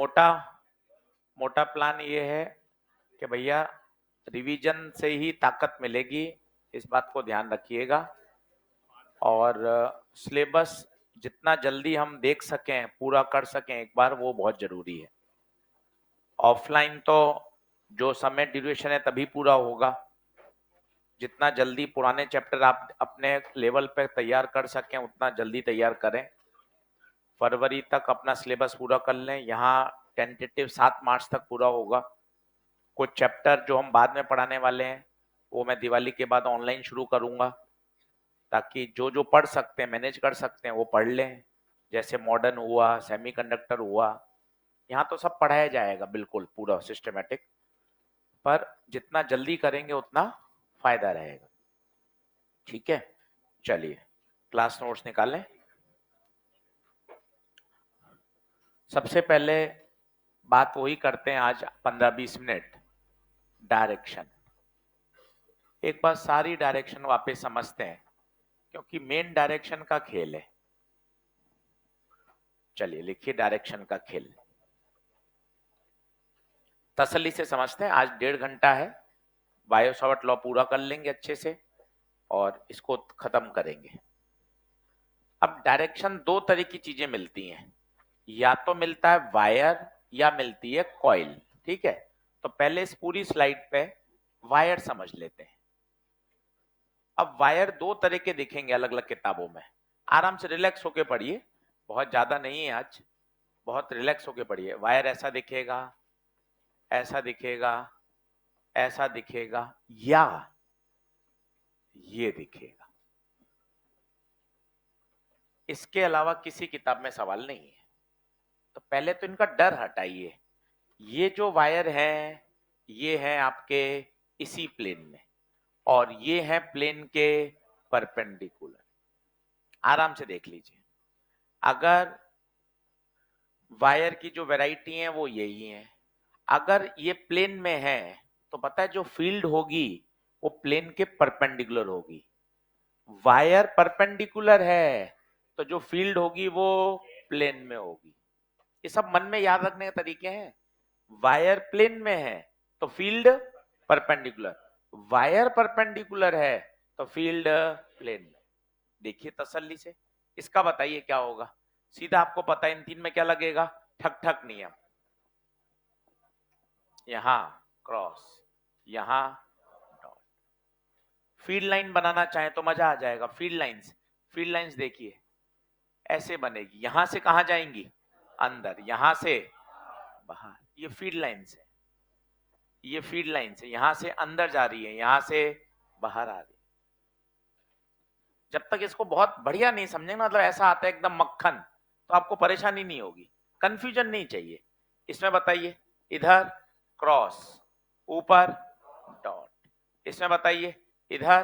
मोटा मोटा प्लान ये है कि भैया रिवीजन से ही ताकत मिलेगी, इस बात को ध्यान रखिएगा। और सिलेबस जितना जल्दी हम देख सकें, पूरा कर सकें एक बार, वो बहुत जरूरी है। ऑफलाइन तो जो समय ड्यूरेशन है तभी पूरा होगा। जितना जल्दी पुराने चैप्टर आप अपने लेवल पे तैयार कर सकें उतना जल्दी तैयार करें। फरवरी तक अपना सिलेबस पूरा कर लें। यहाँ टेंटेटिव 7 मार्च तक पूरा होगा। कुछ चैप्टर जो हम बाद में पढ़ाने वाले हैं वो मैं दिवाली के बाद ऑनलाइन शुरू करूंगा, ताकि जो जो पढ़ सकते हैं, मैनेज कर सकते हैं, वो पढ़ लें। जैसे मॉडर्न हुआ, सेमीकंडक्टर हुआ, यहाँ तो सब पढ़ाया जाएगा बिल्कुल पूरा सिस्टमेटिक। पर जितना जल्दी करेंगे उतना फायदा रहेगा। ठीक है, चलिए क्लास नोट्स निकालें। सबसे पहले बात वही करते हैं आज 15-20 मिनट, डायरेक्शन। एक बार सारी डायरेक्शन वापस समझते हैं, क्योंकि मेन डायरेक्शन का खेल है। चलिए लिखिए डायरेक्शन का खेल। तसल्ली से समझते हैं, आज 1.5 घंटा है। बायो सावर्ट लॉ पूरा कर लेंगे अच्छे से और इसको खत्म करेंगे। अब डायरेक्शन दो तरह की चीजें मिलती हैं, या तो मिलता है वायर या मिलती है कॉइल। ठीक है, तो पहले इस पूरी स्लाइड पे वायर समझ लेते हैं। अब वायर दो तरह के दिखेंगे अलग अलग किताबों में। आराम से रिलैक्स होके पढ़िए, बहुत ज्यादा नहीं है आज, बहुत रिलैक्स होके पढ़िए। वायर ऐसा दिखेगा, ऐसा दिखेगा, ऐसा दिखेगा, या ये दिखेगा। इसके अलावा किसी किताब में सवाल नहीं है। तो पहले तो इनका डर हटाइए। ये जो वायर है ये है आपके इसी प्लेन में, और ये है प्लेन के परपेंडिकुलर। आराम से देख लीजिए। अगर वायर की जो वैरायटी है वो यही है। अगर ये प्लेन में है तो पता है जो फील्ड होगी वो प्लेन के परपेंडिकुलर होगी। वायर परपेंडिकुलर है तो जो फील्ड होगी वो प्लेन में होगी। ये सब मन में याद रखने के तरीके हैं। वायर प्लेन में है तो फील्ड परपेंडिकुलर, वायर परपेंडिकुलर है तो फील्ड प्लेन में। देखिए तसल्ली से, इसका बताइए क्या होगा। सीधा आपको पता है इन तीन में क्या लगेगा, ठक ठक नियम। यहां क्रॉस, यहां डॉट। फील्ड लाइन बनाना चाहे तो मजा आ जाएगा। फील्ड लाइंस, फील्ड लाइंस देखिए ऐसे बनेगी। यहां से कहां जाएंगी, अंदर, यहां से बाहर। ये फील्ड लाइंस है, ये फील्ड लाइंस है। यहां से अंदर जा रही है, यहां से बाहर आ रही है। जब तक इसको बहुत बढ़िया नहीं समझेंगे, मतलब ऐसा आता है एकदम मक्खन, तो आपको परेशानी नहीं होगी, कंफ्यूजन नहीं चाहिए। इसमें बताइए, इधर क्रॉस, ऊपर डॉट। इसमें बताइए, इधर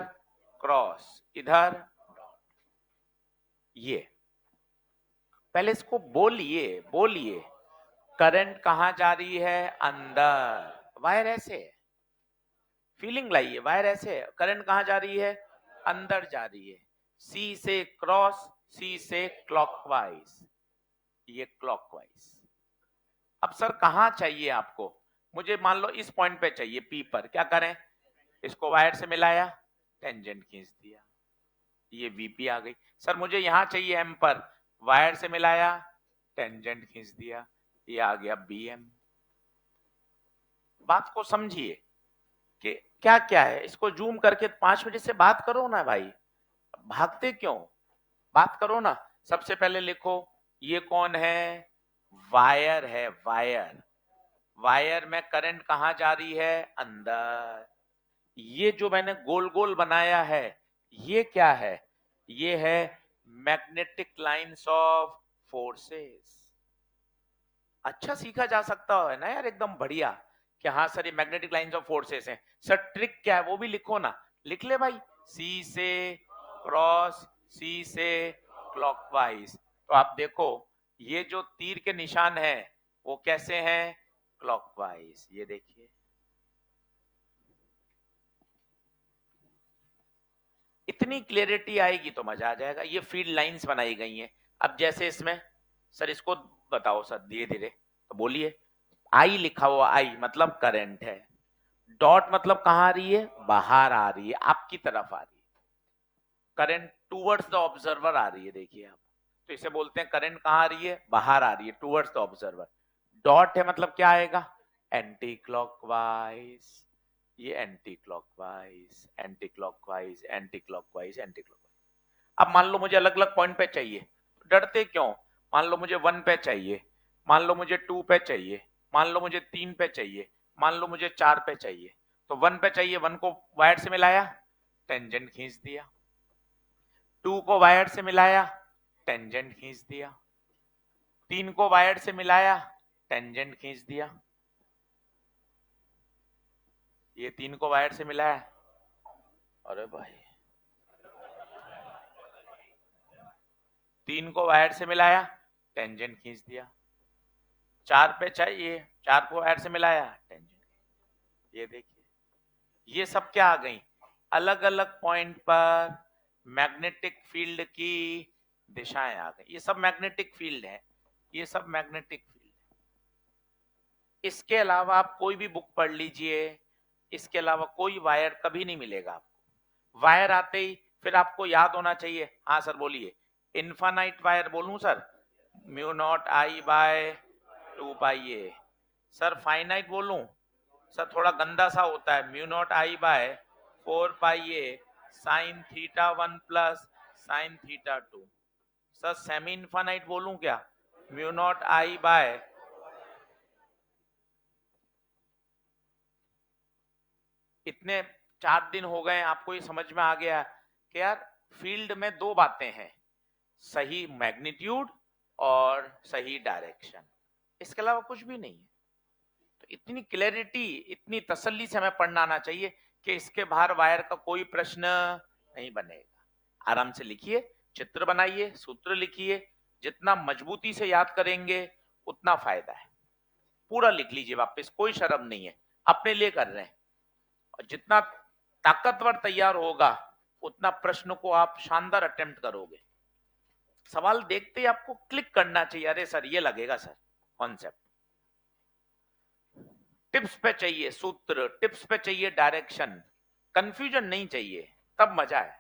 क्रॉस, इधर डॉट। ये पहले इसको बोलिए, बोलिए। करंट कहां जा रही है, अंदर। वायर ऐसे है, फीलिंग लाइए। वायर ऐसे है, करंट कहां जा रही है, अंदर जा रही है। सी से क्रॉस, सी से क्लॉकवाइज, ये क्लॉकवाइज। अब सर कहां चाहिए आपको, मुझे मान लो इस पॉइंट पे चाहिए, पी पर। क्या करें, इसको वायर से मिलाया, टेंजेंट खींच दिया, ये वीपी आ गई। सर मुझे यहां चाहिए एम पर, वायर से मिलाया, टेंजेंट खींच दिया, ये आ गया बीएम। बात को समझिए कि क्या क्या है। इसको जूम करके 5 मिनट से बात करो ना भाई, भागते क्यों, बात करो ना। सबसे पहले लिखो, ये कौन है, वायर है, वायर। वायर में करंट कहां जा रही है, अंदर। ये जो मैंने गोल गोल बनाया है ये क्या है, ये है मैग्नेटिक लाइंस ऑफ फोर्सेस। अच्छा सीखा जा सकता है ना यार, एकदम बढ़िया। कि हाँ सर ये मैग्नेटिक लाइंस ऑफ फोर्सेस हैं। सर ट्रिक क्या है वो भी लिखो ना, लिख ले भाई। सी से क्रॉस, सी से क्लॉकवाइज। तो आप देखो ये जो तीर के निशान है वो कैसे हैं, क्लॉकवाइज। ये देखिए, इतनी क्लियरिटी आएगी तो मजा आ जाएगा। ये फील्ड लाइंस बनाई गई हैं। अब जैसे इसमें, सर इसको बताओ सर धीरे धीरे। तो बोलिए, आई लिखा हुआ, आई मतलब करंट है, डॉट मतलब कहां आ रही है, बाहर आ रही है, आपकी तरफ आ रही है, करंट टूवर्ड्स द ऑब्जर्वर आ रही है, देखिए आप, तो इसे बोलते हैं करंट कहां आ रही है, बाहर आ रही है, टूवर्ड्स द ऑब्जर्वर। डॉट है मतलब क्या आएगा, एंटी क्लॉकवाइज, ये anti clockwise, anti clockwise, anti clockwise, anti clockwise. अब मान लो मुझे अलग अलग पॉइंट पे चाहिए, डरते क्यों, मान लो मुझे 1 पे चाहिए, मान लो मुझे 2 पे चाहिए, मान लो मुझे 3 पे चाहिए, मान लो मुझे 4 पे चाहिए, तो 1 पे चाहिए, 1 को वायर से मिलाया, टेंजेंट खींच दिया, 2 को वायर से मिलाया, टेंजेंट खींच दिया, 3 को वायर से मिलाया, टेंजेंट खींच दिया, ये 3 को वायर से मिलाया, अरे भाई 3 को वायर से मिलाया, टेंजेंट खींच दिया, 4 पे चाहिए, 4 को वायर से मिलाया, टेंजेंट, ये देखिए, ये सब क्या आ गई, अलग अलग पॉइंट पर मैग्नेटिक फील्ड की दिशाएं आ गई, ये सब मैग्नेटिक फील्ड है, ये सब मैग्नेटिक फील्ड है। इसके अलावा आप कोई भी बुक पढ़ लीजिए, इसके अलावा कोई वायर कभी नहीं मिलेगा आपको, वायर आते ही फिर आपको याद होना चाहिए, हाँ सर बोलिए, इन्फानाइट वायर बोलूं sir, mu not I by 2 pi A, sir finite बोलूं, सर थोड़ा गंदा सा होता है, mu not I by 4 pi A sine theta 1 plus sine theta 2, sir semi infinite बोलूं क्या, म्यू नॉट आई बाय, इतने 4 दिन हो गए आपको ये समझ में आ गया कि यार फील्ड में दो बातें हैं, सही मैग्नीट्यूड और सही डायरेक्शन, इसके अलावा कुछ भी नहीं है। तो इतनी क्लैरिटी, इतनी तसल्ली से हमें पढ़ना आना चाहिए कि इसके बाहर वायर का कोई प्रश्न नहीं बनेगा। आराम से लिखिए, चित्र बनाइए, सूत्र लिखिए, जितना मजबूती से याद करेंगे उतना फायदा है। पूरा लिख लीजिए वापस, कोई शर्म नहीं है, अपने लिए कर रहे हैं, और जितना ताकतवर तैयार होगा उतना प्रश्न को आप शानदार अटेम्प्ट करोगे। सवाल देखते ही आपको क्लिक करना चाहिए, अरे सर ये लगेगा सर कॉन्सेप्ट, टिप्स पे चाहिए सूत्र, टिप्स पे चाहिए डायरेक्शन, कंफ्यूजन नहीं चाहिए, तब मजा है।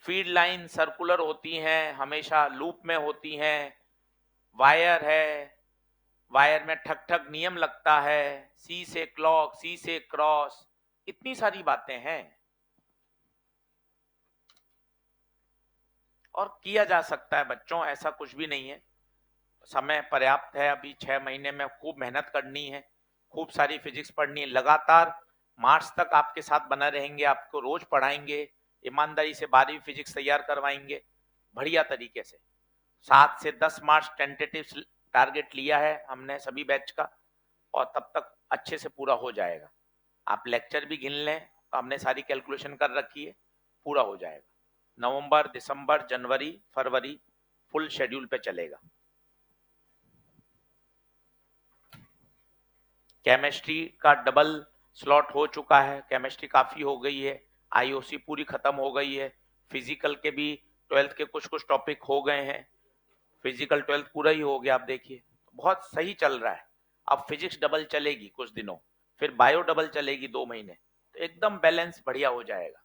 फीड लाइन सर्कुलर होती हैं, हमेशा लूप में होती हैं, वायर है, वायर में ठक ठक नियम लगता है, सी से क्लॉक, सी से क्रॉस, इतनी सारी बातें हैं, और किया जा सकता है बच्चों, ऐसा कुछ भी नहीं है, समय पर्याप्त है, अभी 6 महीने में खूब मेहनत करनी है, खूब सारी फिजिक्स पढ़नी है, लगातार मार्च तक आपके साथ बना रहेंगे, आपको रोज पढ़ाएंगे, ईमानदारी से 12वीं फिजिक्स तैयार करवाएंगे बढ़िया तरीके से। 7 से 10 मार्च टेंटेटिव टारगेट लिया है हमने सभी बैच का, और तब तक अच्छे से पूरा हो जाएगा। आप लेक्चर भी गिन लें तो हमने सारी कैलकुलेशन कर रखी है, पूरा हो जाएगा। नवंबर, दिसंबर, जनवरी, फरवरी फुल शेड्यूल पे चलेगा। केमिस्ट्री का डबल स्लॉट हो चुका है, केमिस्ट्री काफी हो गई है, आईओसी पूरी खत्म हो गई है, फिजिकल के भी 12th के कुछ कुछ टॉपिक हो गए हैं, फिजिकल 12th पूरा ही हो गया, आप देखिए बहुत सही चल रहा है। अब फिजिक्स डबल चलेगी कुछ दिनों, फिर बायो डबल चलेगी 2 महीने, तो एकदम बैलेंस बढ़िया हो जाएगा।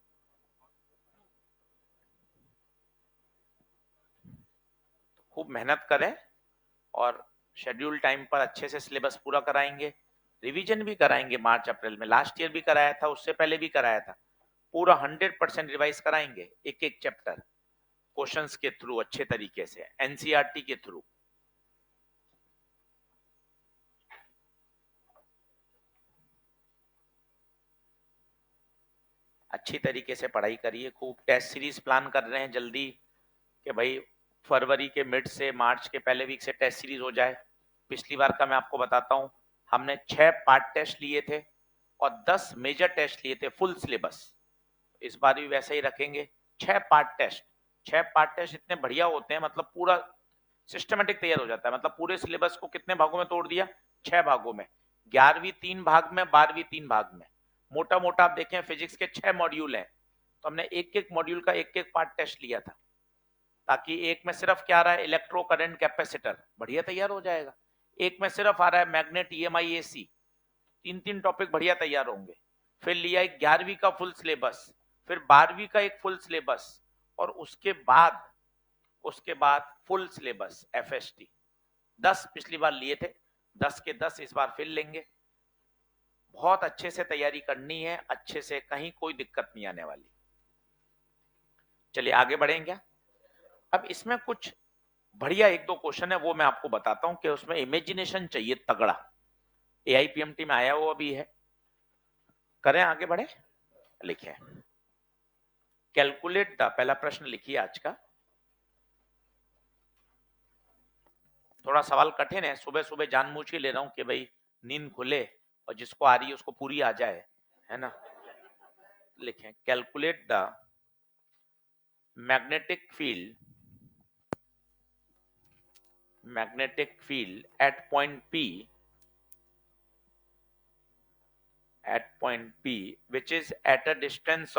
खूब मेहनत करें, और शेड्यूल टाइम पर अच्छे से सिलेबस पूरा कराएंगे, रिवीजन भी कराएंगे मार्च अप्रैल में, लास्ट ईयर भी कराया था, उससे पहले भी कराया था, पूरा 100% रिवाइज कराएंगे, एक एक चैप्टर क्वेश्चंस के थ्रू, अच्छे तरीके से एनसीईआरटी के थ्रू। अच्छी तरीके से पढ़ाई करिए, खूब टेस्ट सीरीज प्लान कर रहे हैं जल्दी, कि भाई फरवरी के मिड से मार्च के पहले वीक से टेस्ट सीरीज हो जाए। पिछली बार का मैं आपको बताता हूँ, हमने 6 पार्ट टेस्ट लिए थे और 10 मेजर टेस्ट लिए थे फुल सिलेबस, इस बार भी वैसे ही रखेंगे, 6 पार्ट टेस्ट। 6 पार्ट टेस्ट इतने बढ़िया होते हैं, मतलब पूरा सिस्टमेटिक तैयार हो जाता है, मतलब पूरे सिलेबस को कितने भागों में तोड़ दिया, 6 भागों में, 11वीं 3 भाग में, 12वीं 3 भाग में, मोटा मोटा आप देखें फिजिक्स के 6 मॉड्यूल हैं, तो हमने एक एक मॉड्यूल का एक एक पार्ट टेस्ट लिया था, ताकि एक में सिर्फ क्या आ रहा है, इलेक्ट्रो करंट कैपेसिटर, बढ़िया तैयार हो जाएगा। एक में सिर्फ आ रहा है मैग्नेट, ईएमआई, एसी, 3 टॉपिक बढ़िया तैयार होंगे। फिर लिया एक 11वीं का फुल सिलेबस, फिर 12वीं का एक फुल सिलेबस, और उसके बाद फुल सिलेबस एफएसटी। 10 पिछली बार लिए थे, 10 के 10 इस बार फिर लेंगे। बहुत अच्छे से तैयारी करनी है, अच्छे से, कहीं कोई दिक्कत नहीं आने वाली। चलिए आगे बढ़ेंगे क्या? अब इसमें कुछ बढ़िया 1-2 क्वेश्चन है, वो मैं आपको बताता हूं कि उसमें इमेजिनेशन चाहिए तगड़ा। एआईपीएमटी में आया हुआ भी है। करें आगे बढ़े? लिखे कैलकुलेट द, पहला प्रश्न लिखिए आज का। थोड़ा सवाल कठिन है, सुबह सुबह जानबूझ के ले रहा हूं कि भाई नींद खुले और जिसको आ रही है उसको पूरी आ जाए, है ना। लिखें calculate the magnetic field at point P which is at a distance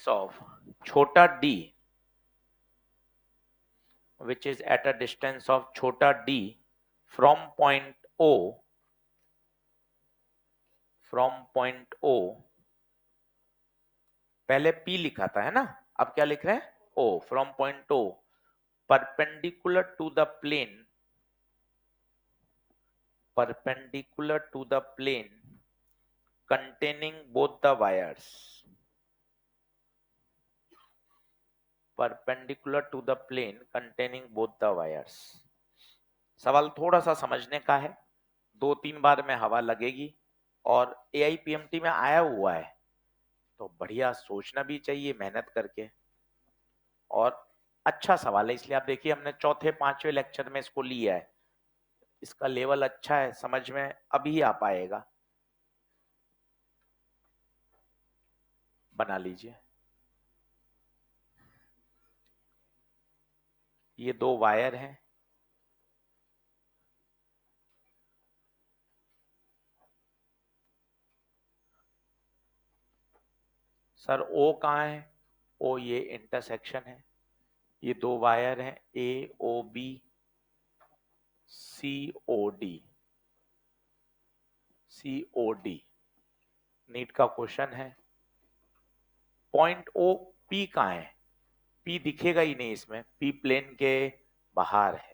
of छोटा d, which is at a distance of छोटा d from point O पहले P लिखा था, है ना, अब क्या लिख रहे हैं, O, from point O perpendicular to the plane containing both the wires, सवाल थोड़ा सा समझने का है, 2-3 बार में हवा लगेगी, और एआईपीएमटी में आया हुआ है तो बढ़िया सोचना भी चाहिए मेहनत करके, और अच्छा सवाल है, इसलिए आप देखिए हमने 4थे-5वें लेक्चर में इसको लिया है। इसका लेवल अच्छा है, समझ में अभी आ पाएगा। बना लीजिए। ये 2 वायर हैं, सर ओ कहाँ है, ओ ये इंटरसेक्शन है, ये 2 वायर हैं A O B C O D. NEET का क्वेश्चन है। पॉइंट ओ पी कहाँ है, पी दिखेगा ही नहीं इसमें, पी प्लेन के बाहर है।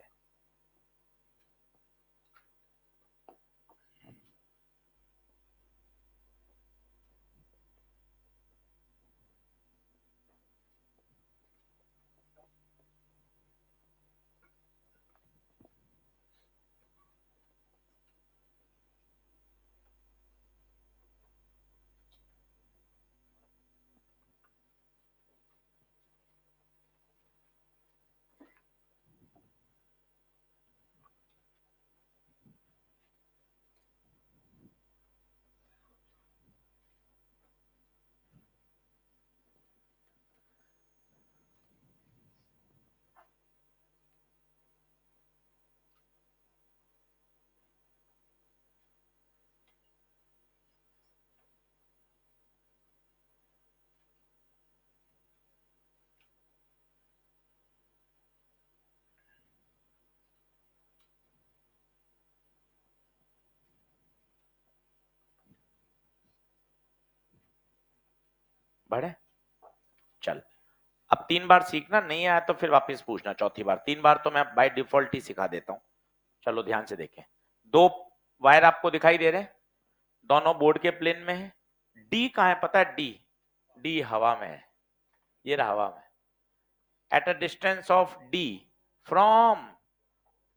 बढ़े, चल अब 3 बार सीखना, नहीं आया तो फिर वापस पूछना, चौथी बार। 3 बार तो मैं बाय डिफॉल्ट ही सिखा देता हूं। चलो ध्यान से देखें, 2 वायर आपको दिखाई दे रहे हैं, दोनों बोर्ड के प्लेन में है। डी कहां है पता है, डी हवा में है, ये रहा हवा में, at a distance of d from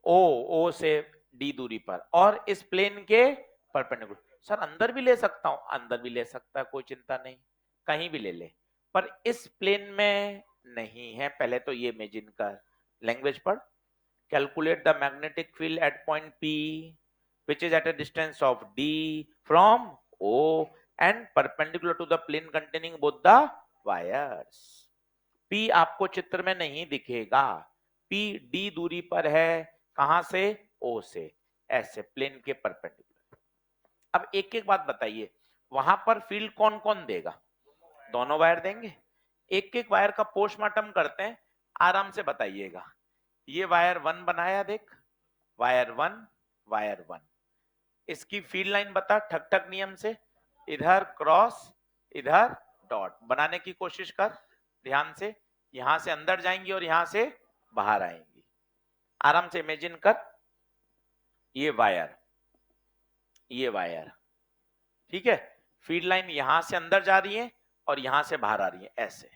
o से डी दूरी पर, और इस प्लेन के परपेंडिकुलर। सर अंदर भी ले सकता हूं, अंदर भी ले सकता है, कोई चिंता नहीं, कहीं भी ले ले, पर इस प्लेन में नहीं है। पहले तो ये इमेजिन कर, लैंग्वेज पढ़। Calculate the magnetic field at point P which is at a distance of d from o and perpendicular to the plane containing both the wires. P आपको चित्र में नहीं दिखेगा, P D दूरी पर है, कहां से, O से, ऐसे प्लेन के परपेंडिकुलर। अब एक एक बात बताइए, वहां पर फील्ड कौन कौन देगा, दोनों वायर देंगे, एक एक वायर का पोस्टमार्टम करते हैं, आराम से बताइएगा। ये वायर 1 बनाया देख, वायर 1, वायर 1, इसकी फील्ड लाइन बता ठक ठक नियम से, इधर क्रॉस इधर डॉट बनाने की कोशिश कर ध्यान से। यहां से अंदर जाएंगी और यहां से बाहर आएंगी, आराम से इमेजिन कर। ये वायर, ये वायर, ठीक है, फील्ड लाइन यहां से अंदर जा रही है और यहां से बाहर आ रही है, ऐसे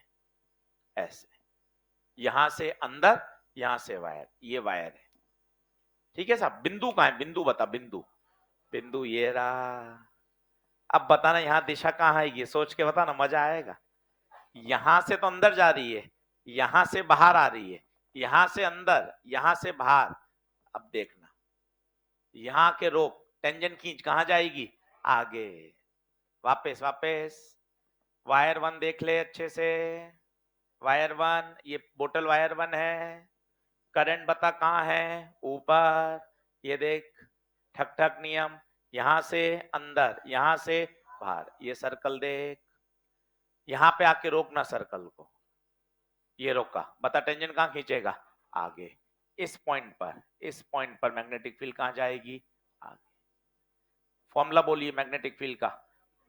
ऐसे, यहां से अंदर यहां से वायर, ये वायर है, ठीक है साहब। बिंदु कहां है, बिंदु बता, बिंदु, बिंदु ये रहा। अब बताना यहाँ दिशा कहाँ आएगी, सोच के बताना, मजा आएगा। यहां से तो अंदर जा रही है, यहां से बाहर आ रही है, यहां से अंदर, यहां से बाहर। अब देखना, यहां के रोक, टेंजेंट खींच, कहां जाएगी, आगे, वापस वापस। वायर 1 देख ले अच्छे से, वायर 1, ये बोतल वायर 1 है, करंट बता कहां है, ऊपर, ये देख ठक ठक नियम, यहां से अंदर यहां से बाहर, ये सर्कल देख, यहां पे आके रोकना सर्कल को, ये रोका, बता टेंजेंट कहां खींचेगा, आगे, इस पॉइंट पर, इस पॉइंट पर मैग्नेटिक फील्ड कहां जाएगी, आगे। फॉर्मूला बोलिए मैग्नेटिक फील्ड का,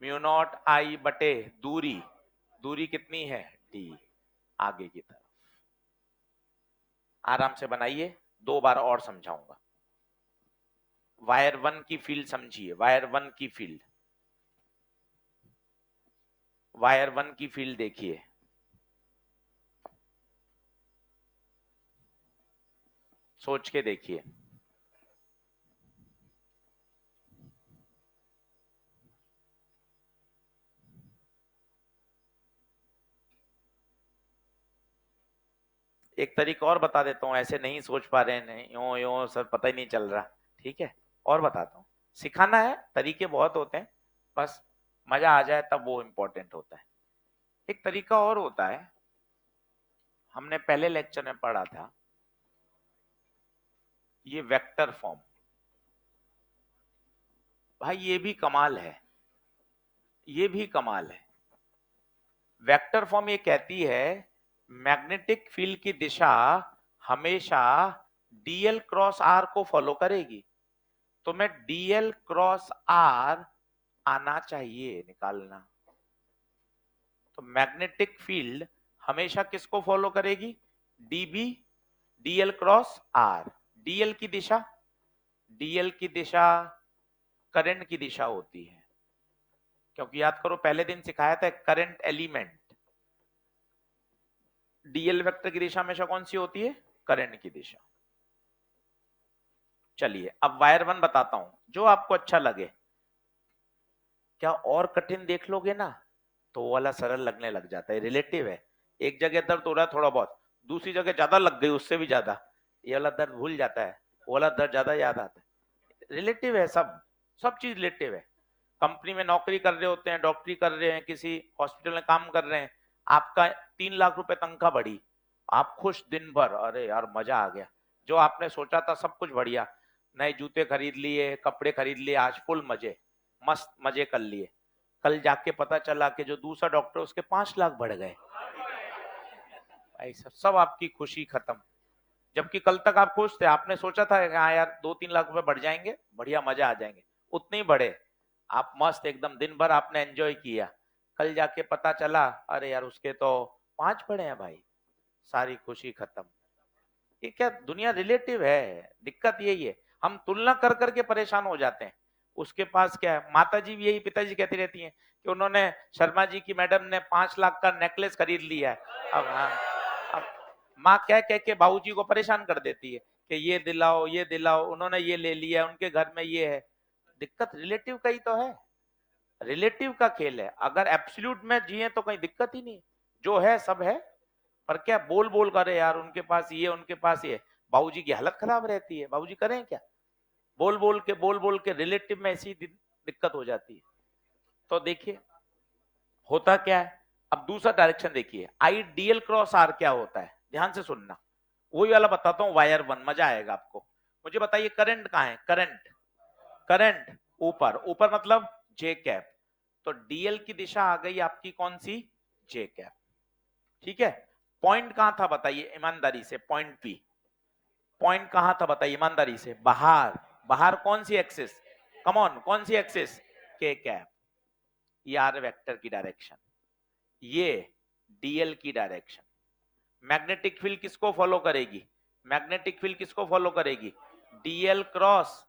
म्यू नॉट आई बटे दूरी, दूरी कितनी है, डी, आगे की तरफ। आराम से बनाइए, 2 बार और समझाऊंगा। वायर 1 की फील्ड समझिए, वायर 1 की फील्ड, वायर 1 की फील्ड देखिए, सोच के देखिए। एक तरीका और बता देता हूँ, ऐसे नहीं सोच पा रहे हैं, यो यो सर पता ही नहीं चल रहा, ठीक है, और बताता हूँ। सिखाना है, तरीके बहुत होते हैं, बस मजा आ जाए तब वो इंपॉर्टेंट होता है। एक तरीका और होता है, हमने पहले लेक्चर में पढ़ा था, ये वेक्टर फॉर्म। भाई ये भी कमाल है, ये भी कमाल है। वेक्टर फॉर्म ये कहती है मैग्नेटिक फील्ड की दिशा हमेशा डीएल क्रॉस आर को फॉलो करेगी, तो मैं डीएल क्रॉस आर आना चाहिए निकालना। तो मैग्नेटिक फील्ड हमेशा किसको फॉलो करेगी, DB, DL cross R. DL की दिशा, डीएल की दिशा करंट की दिशा होती है, क्योंकि याद करो पहले दिन सिखाया था करंट एलिमेंट, डीएल वेक्टर की दिशा हमेशा कौन सी होती है, करंट की दिशा। चलिए अब वायर 1 बताता हूं, जो आपको अच्छा लगे। क्या और कठिन देख लोगे ना तो वो वाला सरल लगने लग जाता है, रिलेटिव है। एक जगह दर्द हो रहा है थोड़ा बहुत, दूसरी जगह ज्यादा लग गई, उससे भी ज्यादा, ये वाला दर्द भूल जाता है, वो वाला दर्द ज्यादा याद आता है। रिलेटिव है, सब सब चीज रिलेटिव है। कंपनी में नौकरी कर रहे होते हैं, डॉक्टरी कर रहे हैं, किसी हॉस्पिटल में काम कर रहे हैं, आपका 3 लाख रुपए तनख्वाह बढ़ी, आप खुश दिन भर, अरे यार मजा आ गया, जो आपने सोचा था सब कुछ बढ़िया, नए जूते खरीद लिए, कपड़े खरीद लिए, आज फुल मजे, मस्त मजे कर लिए। कल जाके पता चला कि जो दूसरा डॉक्टर उसके 5 लाख बढ़ गए, भाई सब आपकी खुशी खत्म। जबकि कल तक आप खुश थे, आपने सोचा था कि हाँ यार 2-3 लाख रुपए बढ़ जाएंगे, बढ़िया मजा आ जाएंगे, उतने ही बढ़े, आप मस्त एकदम दिन भर आपने एंजॉय किया, कल जाके पता चला अरे यार उसके तो 5 बढ़े हैं भाई, सारी खुशी खत्म। ये क्या दुनिया रिलेटिव है, दिक्कत यही है, हम तुलना कर करके परेशान हो जाते हैं। उसके पास क्या है, माता जी भी यही पिताजी कहती रहती हैं कि उन्होंने, शर्मा जी की मैडम ने 5 लाख का नेकलेस खरीद लिया है। अब हाँ, अब माँ कह कह के बाबूजी को परेशान कर देती है कि ये दिलाओ ये दिलाओ, उन्होंने ये ले लिया, उनके घर में ये है। दिक्कत रिलेटिव का ही तो है, रिलेटिव का खेल है। अगर एब्सोल्यूट में जिए तो कोई दिक्कत ही नहीं, जो है सब है। पर क्या बोल बोल करे यार उनके पास ये उनके पास ये, बाबूजी की हालत खराब रहती है, बाबूजी करें क्या, बोल बोल के रिलेटिव में ऐसी दिक्कत हो जाती है। तो देखिए होता क्या है, अब दूसरा डायरेक्शन देखिए, आई डीएल क्रॉस आर क्या होता है, ध्यान से सुनना, वही वाला बताता हूं वायर 1, मजा आएगा आपको। मुझे बताइए करंट कहां है, करंट, करंट ऊपर, ऊपर मतलब जे कैप, तो डीएल की दिशा आ गई आपकी कौन सी, जे कैप। ठीक है, पॉइंट कहां था बताइए ईमानदारी से, पॉइंट पी, पॉइंट कहां था बताइए ईमानदारी से, बाहर। बाहर कौन सी एक्सिस, कम ऑन, कौन सी एक्सिस, के कैप। ये आर वेक्टर की डायरेक्शन, ये डीएल की डायरेक्शन। मैग्नेटिक फील्ड किसको फॉलो करेगी, मैग्नेटिक फील्ड किसको फॉलो करेगी, डीएल क्रॉस,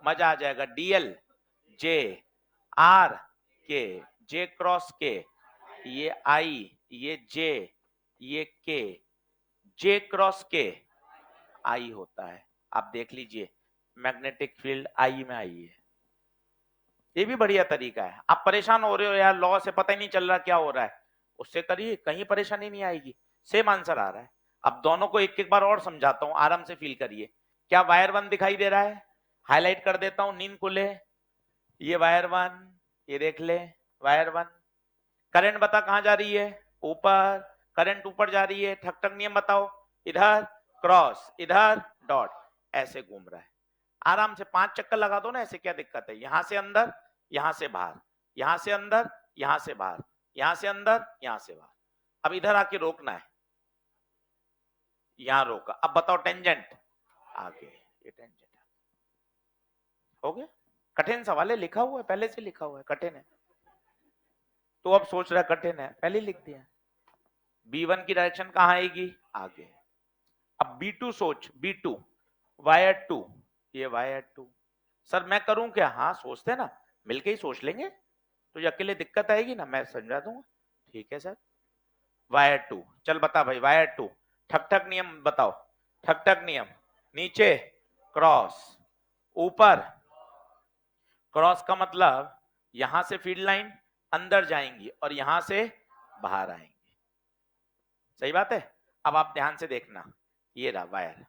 मजा आ जाएगा, डीएल जे आर के, जे क्रॉस के, ये आई, ये जे, ये के, जे क्रॉस के आई होता है। आप देख लीजिए मैग्नेटिक फील्ड आई में आई है। ये भी बढ़िया तरीका है। आप परेशान हो रहे हो यार लॉ से पता ही नहीं चल रहा क्या हो रहा है, उससे करिए, कहीं परेशानी नहीं आएगी, सेम आंसर आ रहा है। अब दोनों को एक एक बार और समझाता हूं, आराम से फील करिए। क्या वायर 1 दिखाई दे रहा है, हाईलाइट कर देता हूं, नींद खुले, ये वायर 1, ये देख ले वायर 1। करंट बता कहां जा रही है, ऊपर, करंट ऊपर जा रही है, ठक ठक नियम बताओ, इधर क्रॉस, इधर डॉट, ऐसे घूम रहा है। आराम से 5 चक्कर लगा दो ना ऐसे, क्या दिक्कत है, यहां से अंदर, यहां से बाहर, यहां से अंदर, यहां से बाहर, यहां से अंदर, यहां से बाहर। अब इधर आके रोकना है, यहां रोका। अब बताओ टेंजेंट आगे, ये टेंजेंट हो गया। कठिन सवाल है, लिखा हुआ है, पहले से लिखा हुआ है, कठिन है तो अब सोच रहा है कठिन है, पहले लिख दिया। B1 की डायरेक्शन कहां आएगी, आगे। अब B2 सोच, B2 वायर 2, ये वायर 2। सर मैं करूं क्या, हाँ सोचते ना, मिलके ही सोच लेंगे, तो ये अकेले दिक्कत आएगी ना, मैं समझा दूंगा। ठीक है सर, वायर 2, चल बता भाई, वायर 2, ठक ठक नियम बताओ, ठक ठक नियम, नीचे क्रॉस, ऊपर क्रॉस का मतलब यहां से फील्ड लाइन अंदर जाएंगी और यहां से बाहर आएंगी, सही बात है। अब आप ध्यान से देखना, ये रहा वायर,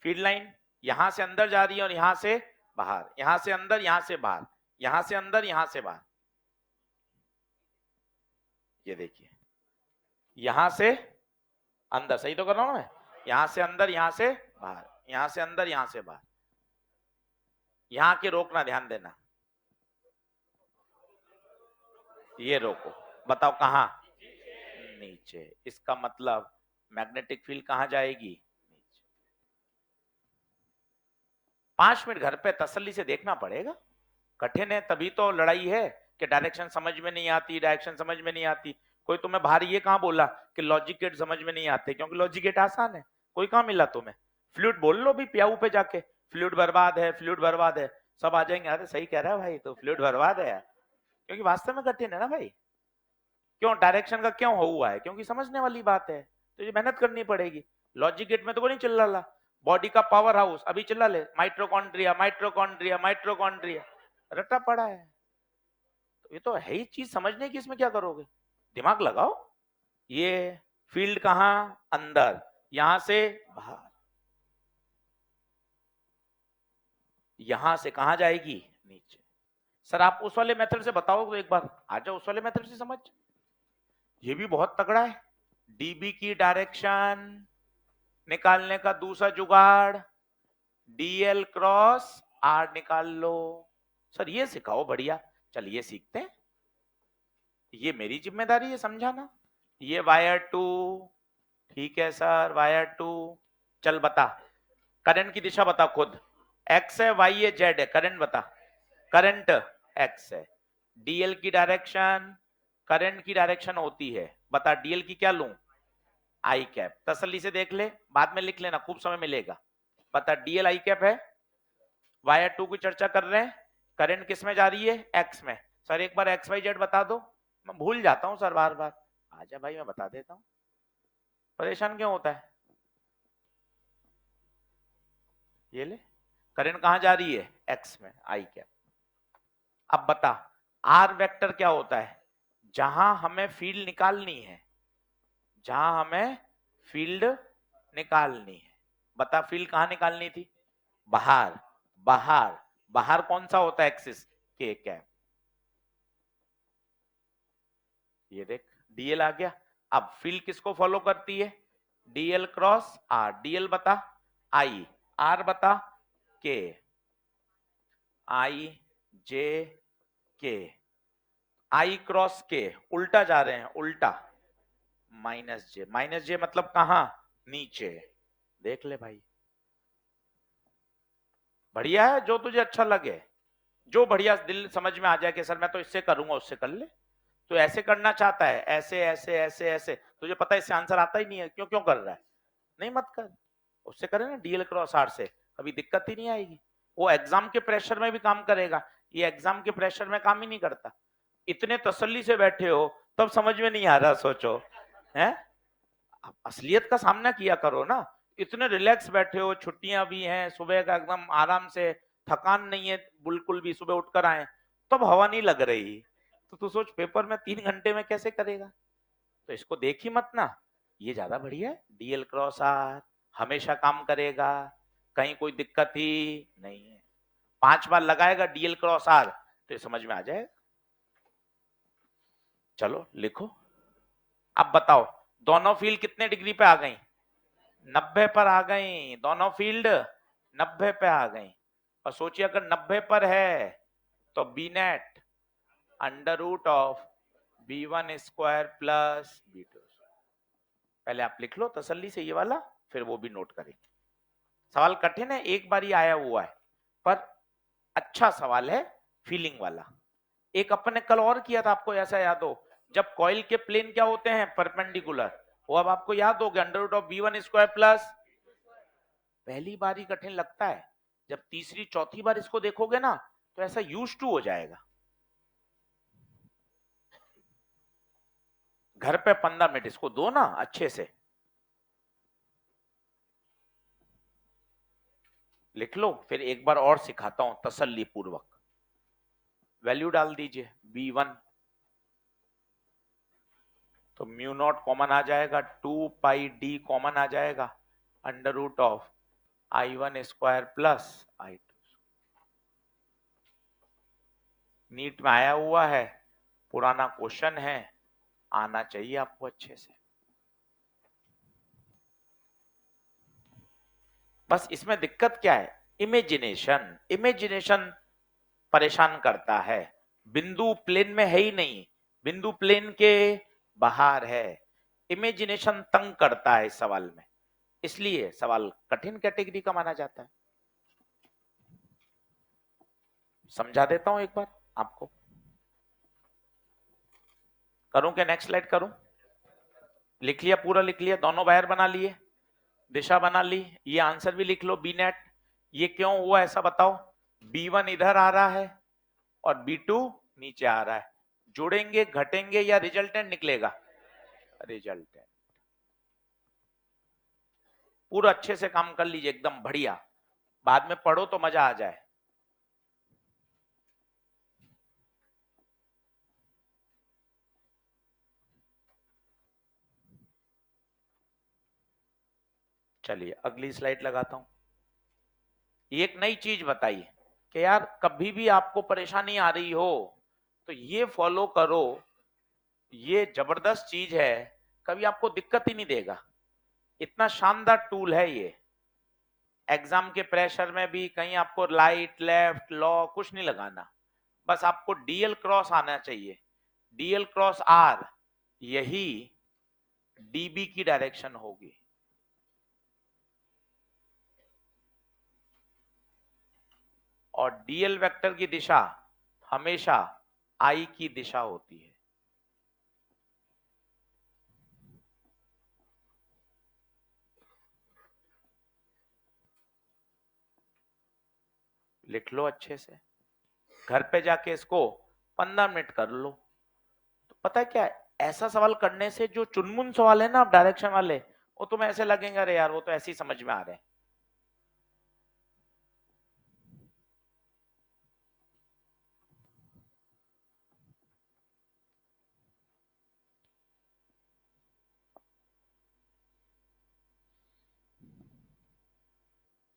फील्ड लाइन यहां से अंदर जा रही है और यहां से बाहर, यहां से अंदर, यहां से बाहर, यहां से अंदर, यहां से बाहर। ये देखिए, यहां से अंदर, सही तो कर रहा हूं मैं, यहां से अंदर, यहां से बाहर, यहां से अंदर, यहां से बाहर। यहां के रोकना, ध्यान देना, ये रोको, बताओ कहां, नीचे। इसका मतलब मैग्नेटिक फील्ड कहां जाएगी, नीचे। 5 मिनट घर पे तसल्ली से देखना पड़ेगा, कठिन है तभी तो लड़ाई है कि डायरेक्शन समझ में नहीं आती, डायरेक्शन समझ में नहीं आती। कोई तुम्हें बाहर ये कहां बोला कि लॉजिक गेट समझ में नहीं आते, क्योंकि लॉजिक गेट आसान है, कोई कहां मिला तुम्हें। फ्लूइड बोल लो भी प्याऊ पे जाके, फ्लूइड बर्बाद है, फ्लूइड बर्बाद है, सब आ जाएंगे, अरे सही कह रहा है भाई, तो फ्लूइड बर्बाद है यार, क्योंकि वास्तव में कठिन है ना भाई। क्यों डायरेक्शन का क्यों हुआ है, क्योंकि समझने वाली बात है, तो ये मेहनत करनी पड़ेगी। लॉजिक गेट में तो कोई नहीं चिल्ला ला, बॉडी का पावर हाउस अभी चिल्ला ले, माइट्रोकॉन्ड्रिया माइट्रोकॉन्ड्रिया माइट्रोकॉन्ड्रिया, रटा पड़ा है। तो ये तो है ही चीज समझने की, इसमें क्या करोगे, दिमाग लगाओ। ये फील्ड कहां, अंदर, यहां से बाहर, यहां से कहां जाएगी, नीचे। सर आप उस वाले मेथड से बताओ तो एक बार, आ जाओ उस वाले मेथड से समझ, ये भी बहुत तगड़ा है। डीबी की डायरेक्शन निकालने का दूसरा जुगाड़, डीएल क्रॉस आर निकाल लो। सर ये सिखाओ, बढ़िया, चलिए सीखते हैं, ये मेरी जिम्मेदारी है समझाना। ये वायर 2, ठीक है सर, वायर 2, चल बता करंट की दिशा बता खुद, एक्स है, वाई है, जेड है, करंट बता, करंट एक्स है। डीएल की डायरेक्शन, करंट की डायरेक्शन होती है, बता डीएल की क्या लूं, आई कैप। तसल्ली से देख ले, बाद में लिख लेना, खूब समय मिलेगा। बता डीएल आई कैप है, वायर 2 की चर्चा कर रहे हैं, करंट किस में जा रही है, एक्स में। सर एक बार एक्स वाई जेड बता दो, मैं भूल जाता हूं सर बार बार, आजा भाई मैं बता देता हूं, परेशान क्यों होता है। ये ले, करंट कहां जा रही है, एक्स में, आई कैप। अब बता आर वेक्टर क्या होता है, जहां हमें फील्ड निकालनी है, जहां हमें फील्ड निकालनी है। बता फील्ड कहां निकालनी थी, बाहर, बाहर, बाहर कौन सा होता है एक्सिस, के कैप। ये देख डीएल आ गया। अब फील्ड किसको फॉलो करती है, डीएल क्रॉस आर, डीएल बता आई, आर बता के, आई जे के, आई क्रॉस के, उल्टा जा रहे हैं, उल्टा, माइनस जे मतलब कहाँ, नीचे। देख ले भाई, बढ़िया है, जो तुझे अच्छा लगे, जो बढ़िया दिल समझ में आ जाए कि सर मैं तो इससे करूंगा, उससे कर ले। तो ऐसे करना चाहता है, ऐसे ऐसे ऐसे ऐसे, तुझे पता है इससे आंसर आता ही नहीं है, क्यों क्यों कर रहा है? नहीं मत कर, उससे करे ना डीएल क्रॉस आर से, कभी दिक्कत ही नहीं आएगी। वो एग्जाम के प्रेशर में भी काम करेगा, ये एग्जाम के प्रेशर में काम ही नहीं करता। इतने तसल्ली से बैठे हो तब समझ में नहीं आ रहा, सोचो है। असलियत का सामना किया करो ना, इतने रिलैक्स बैठे हो, छुट्टियां भी हैं, सुबह का एकदम आराम से, थकान नहीं है बिल्कुल भी, सुबह उठकर आए तब हवा नहीं लग रही, तो तू सोच पेपर में 3 घंटे में कैसे करेगा। तो इसको देख ही मत ना, ये ज्यादा बढ़िया है, डीएल क्रॉस आर हमेशा काम करेगा, कहीं कोई दिक्कत ही नहीं है। 5 बार लगाएगा डीएल क्रॉस आर तो ये समझ में आ जाएगा। चलो लिखो, अब बताओ दोनों फील्ड कितने डिग्री पे आ गई? 90 पर आ गई, दोनों फील्ड 90 पे आ गई। और सोचिए अगर 90 पर है तो B net under root of b1 square plus b2। पहले आप लिख लो तसल्ली से ये वाला, फिर वो भी नोट करेंगे। सवाल कठिन है, एक बार ही आया हुआ है, पर अच्छा सवाल है, फीलिंग वाला। एक अपन ने कल और किया था, आपको ऐसा याद हो, जब कॉइल के प्लेन क्या होते हैं, परपेंडिकुलर, वो अब आपको याद हो गया, under root of b1 square plus. पहली बार ही कठिन लगता है, जब तीसरी चौथी बार इसको देखोगे ना तो ऐसा यूज टू हो जाएगा। घर पे 15 मिनट इसको दो ना अच्छे से, लिख लो, फिर एक बार और सिखाता हूं तसल्ली पूर्वक। वैल्यू डाल दीजिए b1, तो म्यू नॉट कॉमन आ जाएगा, 2 पाई d कॉमन आ जाएगा, under root of i1 square plus i2। NEET में आया हुआ है, पुराना क्वेश्चन है, आना चाहिए आपको अच्छे से। बस इसमें दिक्कत क्या है, इमेजिनेशन, इमेजिनेशन परेशान करता है। बिंदु प्लेन में है ही नहीं, बिंदु प्लेन के बाहर है, इमेजिनेशन तंग करता है इस सवाल में, इसलिए सवाल कठिन कैटेगरी का माना जाता है। समझा देता हूं एक बार आपको, करूं क्या, नेक्स्ट स्लाइड करूं? लिख लिया, पूरा लिख लिया, दोनों वायर बना लिए, दिशा बना ली, ये आंसर भी लिख लो बी नेट। ये क्यों हुआ ऐसा बताओ, b1 इधर आ रहा है और b2 नीचे आ रहा है, जोड़ेंगे घटेंगे या रिजल्टेंट निकलेगा? रिजल्टेंट। पूरा अच्छे से काम कर लीजिए एकदम बढ़िया, बाद में पढ़ो तो मजा आ जाए। चलिए अगली स्लाइड लगाता हूं। एक नई चीज बताइए कि यार कभी भी आपको परेशानी आ रही हो तो ये फॉलो करो, ये जबरदस्त चीज है, कभी आपको दिक्कत ही नहीं देगा, इतना शानदार टूल है ये। एग्जाम के प्रेशर में भी कहीं आपको राइट लेफ्ट लॉ कुछ नहीं लगाना, बस आपको डीएल क्रॉस आना चाहिए, डीएल क्रॉस आर, यही डीबी की डायरेक्शन होगी। और डीएल वेक्टर की दिशा हमेशा आई की दिशा होती है। लिख लो अच्छे से, घर पे जाके इसको 15 मिनट कर लो। तो पता है क्या है? ऐसा सवाल करने से जो चुनमुन सवाल है ना डायरेक्शन वाले, वो तुम्हें ऐसे लगेंगे अरे यार वो तो ऐसे ही समझ में आ रहे हैं।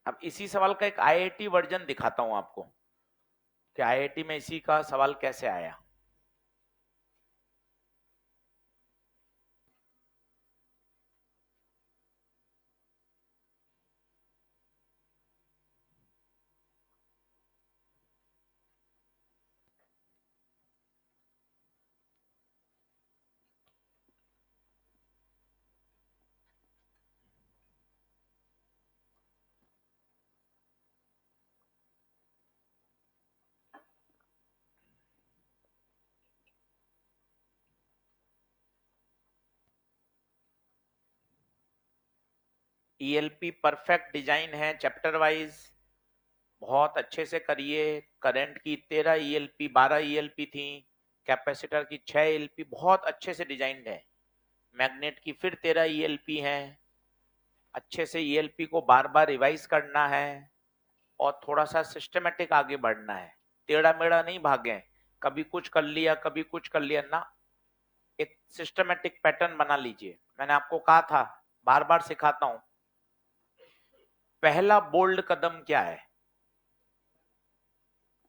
अब इसी सवाल का एक आईआईटी वर्जन दिखाता हूं आपको कि आईआईटी में इसी का सवाल कैसे आया। ईएलपी परफेक्ट डिजाइन है, चैप्टर वाइज बहुत अच्छे से करिए। करंट की 13 ईएलपी, 12 ईएलपी थी, कैपेसिटर की 6 ईएलपी, बहुत अच्छे से डिजाइंड है। मैग्नेट की फिर 13 ईएलपी है। अच्छे से ईएलपी को बार बार रिवाइज करना है और थोड़ा सा सिस्टमेटिक आगे बढ़ना है। टेढ़ा मेढ़ा नहीं भागे, कभी कुछ कर लिया कभी कुछ कर लिया ना, एक सिस्टमेटिक पैटर्न बना लीजिए। मैंने आपको कहा था, बार बार सिखाता हूं, पहला बोल्ड कदम क्या है?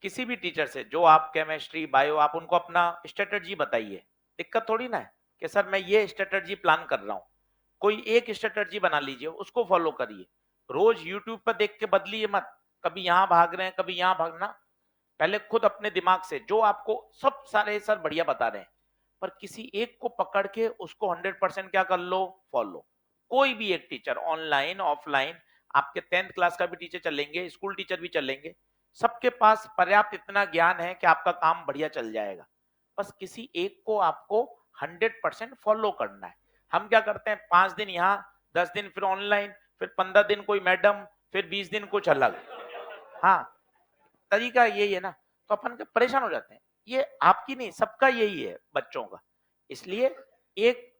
किसी भी टीचर से, जो आप केमिस्ट्री बायो, आप उनको अपना स्ट्रेटजी बताइए। दिक्कत थोड़ी ना है कि सर मैं ये स्ट्रेटजी प्लान कर रहा हूं। कोई एक स्ट्रेटजी बना लीजिए, उसको फॉलो करिए। रोज यूट्यूब पर देख के बदलिए मत, कभी यहां भाग रहे हैं कभी यहां भागना। पहले खुद अपने दिमाग से, जो आपको सब सारे सर बढ़िया बता रहे हैं, पर किसी एक को पकड़ के उसको 100% क्या कर लो, फॉलो। कोई भी एक टीचर, ऑनलाइन ऑफलाइन, आपके 10th क्लास का भी टीचर चलेंगे, स्कूल टीचर भी चलेंगे, सबके पास पर्याप्त इतना ज्ञान है कि आपका काम बढ़िया चल जाएगा। बस किसी एक को आपको 100% फॉलो करना है। हम क्या करते हैं, 5 दिन यहाँ, 10 दिन फिर ऑनलाइन, फिर 15 दिन कोई मैडम, फिर 20 दिन कुछ अलग। हाँ, तरीका यही है ना, तो अपन के परेशान हो जाते हैं। ये आपकी नहीं, सबका यही है बच्चों का। इसलिए एक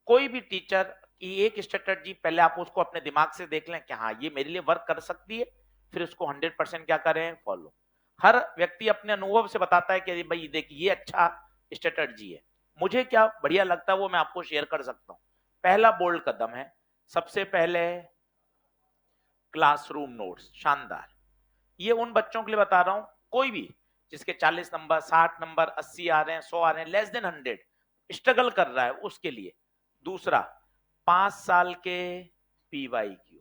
कोई भी टीचर की एक स्ट्रेटजी पहले आप उसको अपने दिमाग से देख लें कि हाँ ये मेरे लिए वर्क कर सकती है, फिर उसको 100% क्या करें, फॉलो। हर व्यक्ति अपने अनुभव से बताता है कि भाई देखिए ये अच्छा स्ट्रेटजी है, मुझे क्या बढ़िया लगता है वो मैं आपको शेयर कर सकता हूँ। पहला बोल्ड कदम है, सबसे पहले क्लासरूम नोट्स। शानदार, ये उन बच्चों के लिए बता रहा हूं, कोई भी जिसके 40 नंबर, 60 नंबर, 80 आ रहे हैं, 100 आ रहे हैं, लेस देन 100 स्ट्रगल कर रहा है, उसके लिए। दूसरा, 5 साल के पीवाईक्यू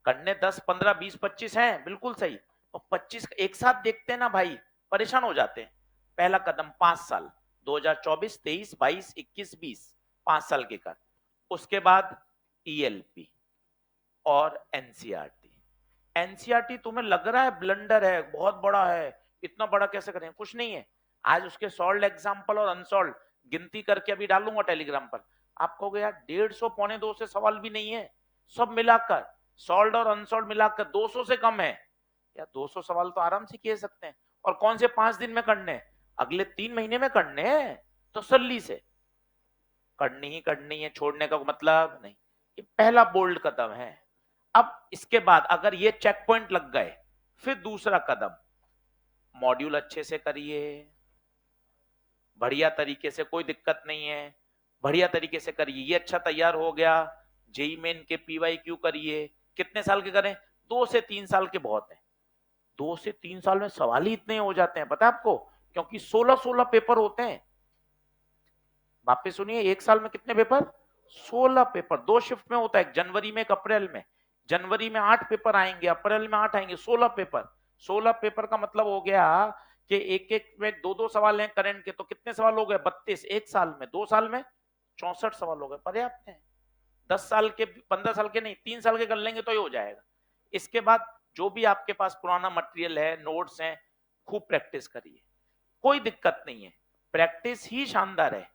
करने, 10 15 20 25 हैं, बिल्कुल सही, और 25 एक साथ देखते हैं ना भाई, परेशान हो जाते हैं। पहला कदम 5 साल, 2024 23 22 21 20, 5 साल के कर। उसके बाद ईएलपी और एनसीईआरटी। एनसीईआरटी तुम्हें लग रहा है ब्लंडर है, बहुत बड़ा है, इतना बड़ा कैसे करें, कुछ नहीं है। आज उसके सॉल्व एग्जाम्पल और अनसॉल्व गिनती करके अभी डालूंगा टेलीग्राम पर। आप कहोगे यार 150 पौने 200 सवाल भी नहीं है, सब मिलाकर सॉल्व और अनसॉल्व मिलाकर 200 से कम है। या 200 सवाल तो आराम से किए सकते हैं, और कौन से 5 दिन में करने, अगले 3 महीने में करने हैं, तसल्ली से करनी ही करनी है, छोड़ने का मतलब नहीं। ये पहला बोल्ड कदम है। अब इसके बाद अगर ये चेक पॉइंट लग गए, फिर दूसरा कदम, मॉड्यूल अच्छे से करिए, बढ़िया तरीके से, कोई दिक्कत नहीं है, बढ़िया तरीके से करिए। ये अच्छा तैयार हो गया, जेई मेन के पीवाईक्यू करिए। कितने साल के करें, 2 से 3 साल के बहुत है। 2 से 3 साल में सवाल ही इतने हो जाते हैं, पता है आपको, क्योंकि 16 पेपर होते हैं। वापिस सुनिए, एक साल में कितने पेपर, 16 पेपर, 2 शिफ्ट में होता है, जनवरी में एक अप्रैल में। जनवरी में 8 पेपर आएंगे, अप्रैल में 8 आएंगे, 16 पेपर। 16 पेपर का मतलब हो गया कि एक एक में 2-2 सवाल हैं करंट के, तो कितने सवाल हो गए, 32। एक साल में, 2 साल में 64 सवाल हो गए, पर्याप्त है। 10 साल के, 15 साल के नहीं, 3 साल के कर लेंगे तो ही हो जाएगा। इसके बाद जो भी आपके पास पुराना मटेरियल है, नोट्स हैं, खूब प्रैक्टिस करिए, कोई दिक्कत नहीं है, प्रैक्टिस ही शानदार है।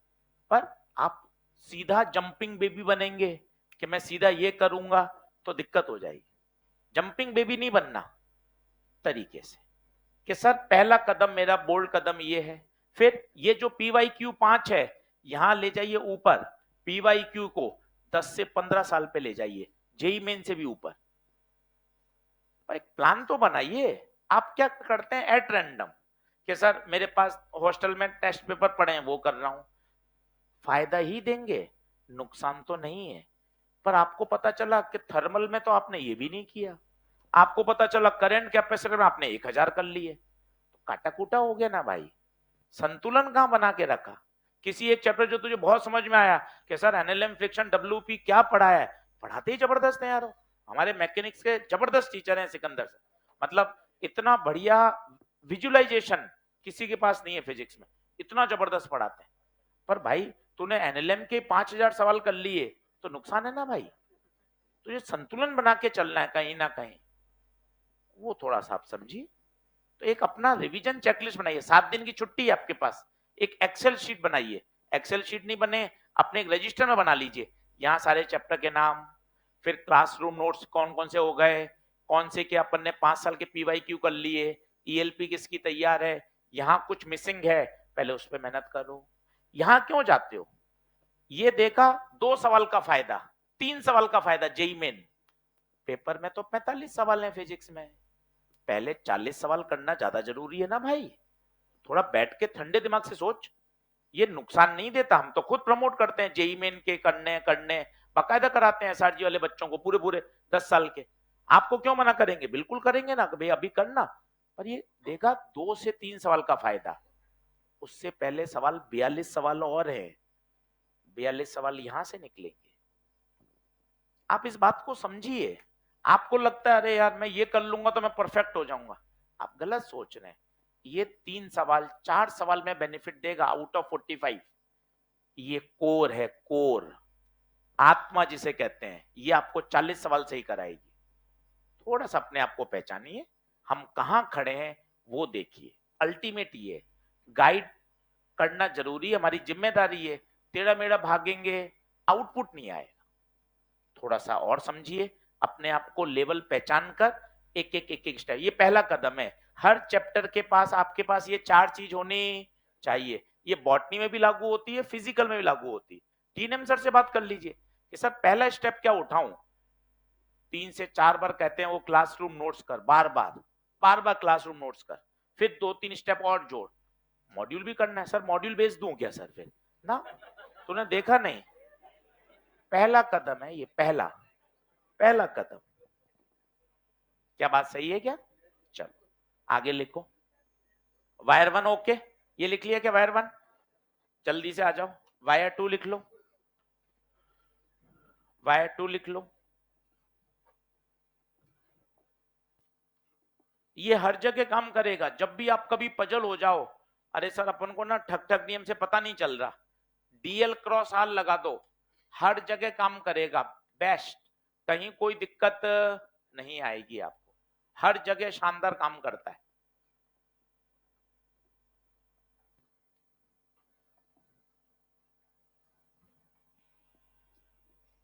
पर आप सीधा जंपिंग बेबी बनेंगे कि मैं सीधा ये करूंगा, तो दिक्कत हो जाएगी। जंपिंग बेबी नहीं बनना, तरीके से कि सर पहला कदम मेरा बोल्ड कदम ये है, फिर ये जो पीवाईक्यू 5 है यहां ले जाइए ऊपर, पीवाईक्यू को 10 से 15 साल पे ले जाइए, जेई मेन से भी ऊपर। एक प्लान तो बनाइए। आप क्या करते हैं एट रैंडम कि सर मेरे पास हॉस्टल में टेस्ट पेपर पड़े हैं वो कर रहा हूं, फायदा ही देंगे, नुकसान तो नहीं है। पर आपको पता चला कि थर्मल में तो आपने ये भी नहीं किया, आपको पता चला करंट कैपेसिटर में आपने 1000 कर लिए, तो काटा कूटा हो गया ना भाई। संतुलन कहां बना के रखा। किसी एक चैप्टर जो तुझे बहुत समझ में आया कि सर एनएलएम फ्रिक्शन डब्ल्यूपी क्या पढ़ा है, पढ़ाते ही जबरदस्त है यार। हमारे मैकेनिक्स के जबरदस्त टीचर हैं सिकंदर से, मतलब इतना बढ़िया विजुअलाइजेशन किसी के पास नहीं है फिजिक्स में, इतना जबरदस्त पढ़ाते हैं। पर भाई तूने एनएलएम के 5000 सवाल कर लिए तो नुकसान है ना भाई। तुझे संतुलन बना के चलना है कहीं ना कहीं, वो थोड़ा सा आप समझिए। तो एक अपना रिवीजन चेकलिस्ट बनाइए, 7 दिन की छुट्टी है आपके पास, एक एक्सेल शीट बनाइए। एक्सेल शीट नहीं बने, अपने एक रजिस्टर में बना लीजिए, यहाँ सारे चैप्टर के नाम, फिर क्लासरूम नोट्स कौन कौन से हो गए, कौन से के अपन ने 5 साल के पीवाईक्यू कर लिए, ईएलपी किसकी तैयार है, यहाँ कुछ मिसिंग है, पहले उस पर मेहनत करो। यहाँ क्यों जाते हो? ये देखा 2 सवाल का फायदा, 3 सवाल का फायदा। जेई मेन पेपर में तो 45 सवाल हैं फिजिक्स में, पहले 40 सवाल करना ज्यादा जरूरी है ना भाई। थोड़ा बैठ के ठंडे दिमाग से सोच, ये नुकसान नहीं देता। हम तो खुद प्रमोट करते हैं जेई मेन के करने करने, बाकायदा कराते हैं एसआरजी वाले बच्चों को, पूरे पूरे 10 साल के। आपको क्यों मना करेंगे? बिल्कुल करेंगे ना, भाई अभी करना। पर ये देखा 2 से 3 सवाल का फायदा, उससे पहले सवाल 42 सवाल और है, 42 सवाल यहां से निकलेंगे। आप इस बात को समझिए। आपको लगता है अरे यार मैं ये कर लूंगा तो मैं परफेक्ट हो जाऊंगा, आप गलत सोच रहे हैं। ये 3 सवाल 4 सवाल में बेनिफिट देगा आउट ऑफ 45। ये कोर है, कोर आत्मा जिसे कहते हैं, ये आपको 40 सवाल से ही कराएगी। थोड़ा सा अपने आप को पहचानिए, हम कहां खड़े हैं वो देखिए। अल्टीमेट ये गाइड करना जरूरी है, हमारी जिम्मेदारी है। टेढ़ा मेढ़ा भागेंगे, आउटपुट नहीं आएगा। थोड़ा सा और समझिए, अपने आप को लेवल पहचान कर एक एक स्टेप, ये पहला कदम है। हर चैप्टर के पास आपके पास ये 4 चीज होनी चाहिए। ये बॉटनी में भी लागू होती है, फिजिकल में भी लागू होती है। टीएनएम सर से बात कर लीजिए कि सर पहला स्टेप क्या उठाऊं। 3 से 4 बार कहते हैं वो क्लासरूम नोट्स कर, बार बार क्लासरूम नोट्स कर, फिर 2-3 स्टेप और जोड़। मॉड्यूल भी करना है सर, मॉड्यूल बेच दूं क्या सर फिर ना? तूने देखा नहीं, पहला कदम है ये, पहला पहला कदम। क्या बात सही है क्या? चलो आगे लिखो। वायर 1 ओके, ये लिख लिया क्या वायर 1? जल्दी से आ जाओ, वायर 2 लिख लो, वायर 2 लिख लो। ये हर जगह काम करेगा। जब भी आप कभी पजल हो जाओ, अरे सर अपन को ना ठक ठक नियम से पता नहीं चल रहा, डीएल क्रॉस आर लगा दो, हर जगह काम करेगा बेस्ट, कहीं कोई दिक्कत नहीं आएगी आपको, हर जगह शानदार काम करता है।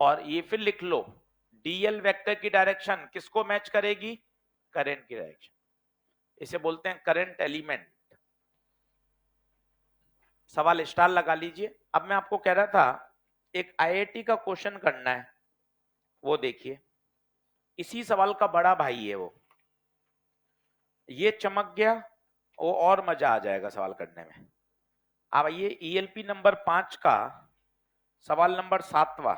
और ये फिर लिख लो, डीएल वेक्टर की डायरेक्शन किसको मैच करेगी? करंट की डायरेक्शन, इसे बोलते हैं करंट एलिमेंट। सवाल स्टार लगा लीजिए। अब मैं आपको कह रहा था एक आईआईटी का क्वेश्चन करना है, वो देखिए, इसी सवाल का बड़ा भाई है वो, ये चमक गया, वो और मजा आ जाएगा सवाल करने में। अब ये ईएलपी नंबर 5 का सवाल नंबर 7वां,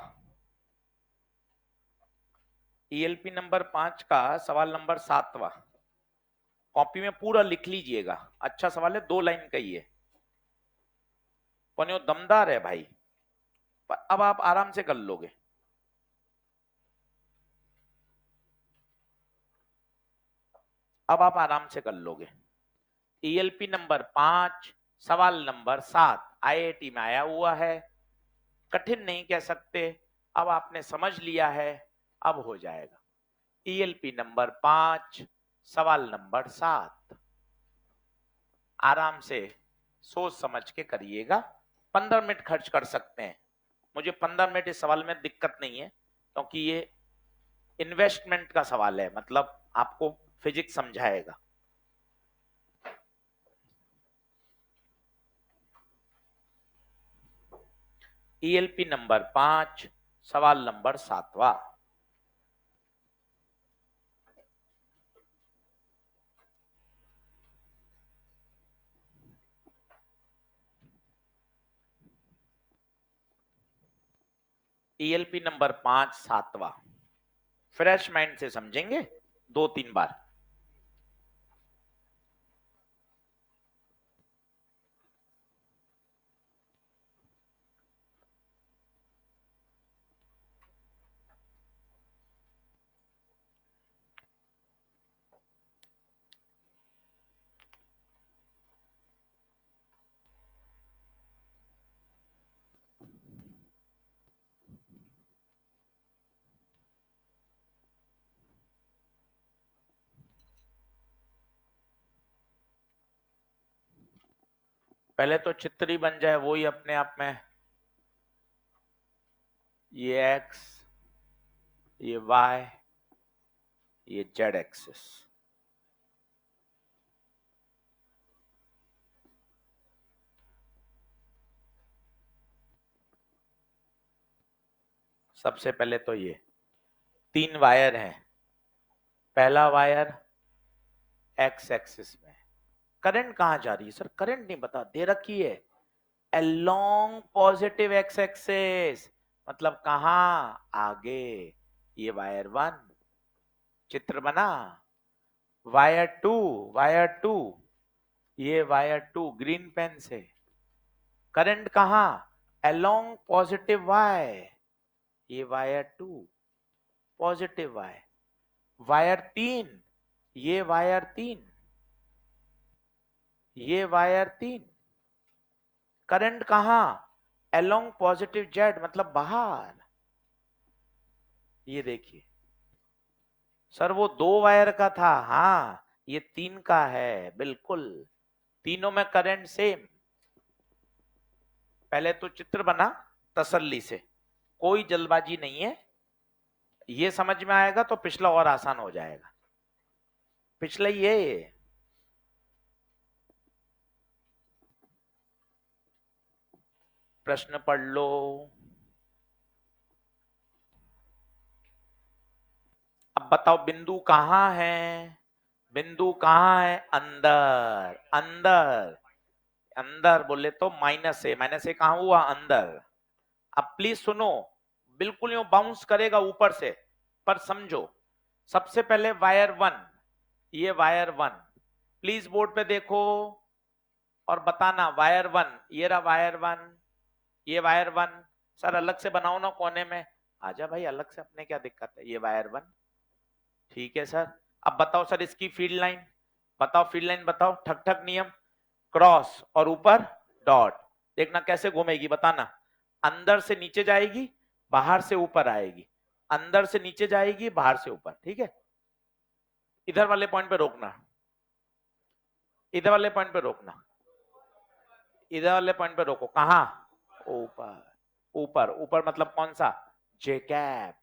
ईएलपी नंबर 5 का सवाल नंबर 7वां, कॉपी में पूरा लिख लीजिएगा। अच्छा सवाल है, 2 लाइन का ही है, पन्यो दमदार है भाई, पर अब आप आराम से कर लोगे। अब आप आराम से कर लोगे। ईएलपी नंबर 5 सवाल नंबर 7 आईआईटी में आया हुआ है, कठिन नहीं कह सकते। अब आपने समझ लिया है, अब हो जाएगा। ईएलपी नंबर 5 सवाल नंबर 7, आराम से सोच समझ के करिएगा। 15 मिनट खर्च कर सकते हैं, मुझे 15 मिनट इस सवाल में दिक्कत नहीं है, क्योंकि ये इन्वेस्टमेंट का सवाल है, मतलब आपको फिजिक्स समझाएगा। ईएलपी नंबर 5 सवाल नंबर 7वां, ईएलपी नंबर 5 7वां, फ्रेश माइंड से समझेंगे 2-3 बार। पहले तो चित्र ही बन जाए, वो ही अपने आप में, ये एक्स ये y, ये z एक्सिस। सबसे पहले तो ये 3 वायर हैं। पहला वायर x एक्सिस में, करंट कहां जा रही है सर? करंट नहीं बता दे रखी है, along पॉजिटिव x एक्सिस, मतलब कहां? आगे। ये वायर 1, चित्र बना। वायर 2, वायर 2, ये वायर 2 ग्रीन पेन से, करंट कहां? along पॉजिटिव y, ये वायर 2 पॉजिटिव y। वायर 3, ये वायर 3, ये वायर 3, करंट कहां? along पॉजिटिव z, मतलब बाहर। ये देखिए सर, वो 2 वायर का था, हाँ ये 3 का है, बिल्कुल तीनों में करंट सेम। पहले तो चित्र बना तसल्ली से, कोई जल्दबाजी नहीं है, ये समझ में आएगा तो पिछला और आसान हो जाएगा। पिछला ये प्रश्न पढ़ लो। अब बताओ बिंदु कहां है? बिंदु कहां है? अंदर, अंदर। अंदर बोले तो माइनस ए कहां हुआ? अंदर। अब प्लीज सुनो, बिल्कुल यूं बाउंस करेगा ऊपर से, पर समझो। सबसे पहले वायर 1, ये वायर 1, प्लीज बोर्ड पे देखो और बताना वायर 1, ये रहा वायर 1, ये वायर 1। सर अलग से बनाओ ना कोने में, आजा भाई अलग से, अपने क्या दिक्कत है? ये वायर 1, ठीक है सर। अब बताओ सर इसकी फील्ड लाइन, बताओ फील्ड लाइन बताओ, ठक ठक नियम, क्रॉस और ऊपर डॉट। देखना कैसे घूमेगी, बताना। अंदर से नीचे जाएगी, बाहर से ऊपर आएगी, अंदर से नीचे जाएगी, बाहर से ऊपर, ठीक है। इधर वाले पॉइंट पे रोकना, इधर वाले पॉइंट पे रोकना, इधर वाले पॉइंट पे रोको। कहां? ऊपर, ऊपर, ऊपर मतलब कौन सा? जे कैप,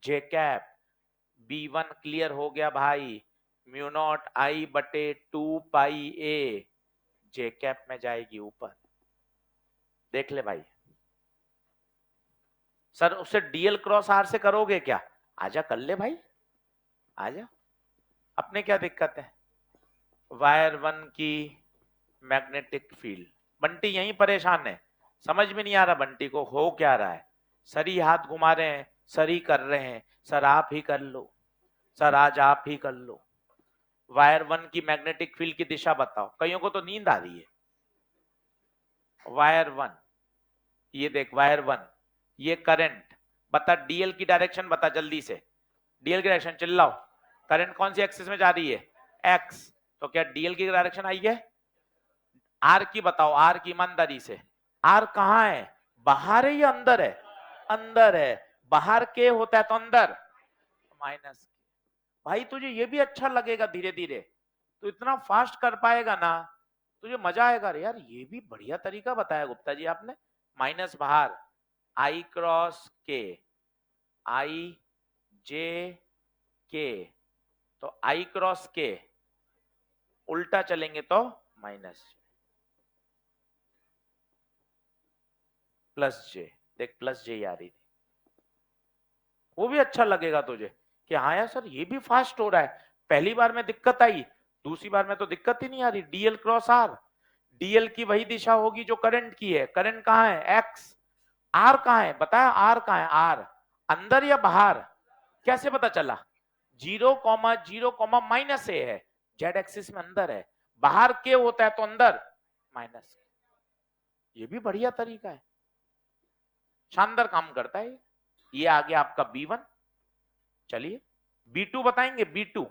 जे कैप। B1 क्लियर हो गया भाई, म्यू नॉट आई बटे 2 पाई a, जे कैप में जाएगी ऊपर। देख ले भाई। सर उसे डीएल क्रॉस आर से करोगे क्या? आजा कर ले भाई, आजा, अपने क्या दिक्कत है? वायर 1 की मैग्नेटिक फील्ड, बंटी यही परेशान है, समझ में नहीं आ रहा बंटी को हो क्या रहा है। सर ही हाथ घुमा रहे हैं, सर ही कर रहे हैं, सर आप ही कर लो, सर आज आप ही कर लो। वायर 1 की मैग्नेटिक फील्ड की दिशा बताओ, कईयों को तो नींद आ रही है। वायर 1, ये देख वायर 1, ये करंट, बता डीएल की डायरेक्शन बता जल्दी से, डीएल की डायरेक्शन चिल्लाओ। करंट कौन सी एक्सिस में जा रही है? एक्स, तो क्या डीएल की डायरेक्शन आई है? आर की बताओ, आर की ईमानदारी से, आर कहां है? बाहर है या अंदर है? अंदर है। बाहर के होता है तो अंदर, माइनस। भाई तुझे ये भी अच्छा लगेगा, धीरे धीरे तो इतना फास्ट कर पाएगा ना, तुझे मजा आएगा। यार ये भी बढ़िया तरीका बताया गुप्ता जी आपने। माइनस बाहर, आई क्रॉस के, आई जे के, तो आई क्रॉस के उल्टा चलेंगे तो माइनस प्लस जे। देख प्लस जे आ रही थी, वो भी अच्छा लगेगा तुझे कि हाँ यार सर ये भी फास्ट हो रहा है। पहली बार में दिक्कत आई, दूसरी बार में तो दिक्कत ही नहीं आ रही। डीएल क्रॉस आर, डीएल की वही दिशा होगी जो करंट की है। करंट कहां है? एक्स। आर कहां है बताया? आर कहां है? आर अंदर या बाहर? कैसे पता चला? 0,0,- ए है, जेड एक्सिस में अंदर है। बाहर के होता है तो अंदर माइनस। ये भी बढ़िया तरीका है, शानदार काम करता है। ये आ गया आपका B1। चलिए B2 बताएंगे। B2,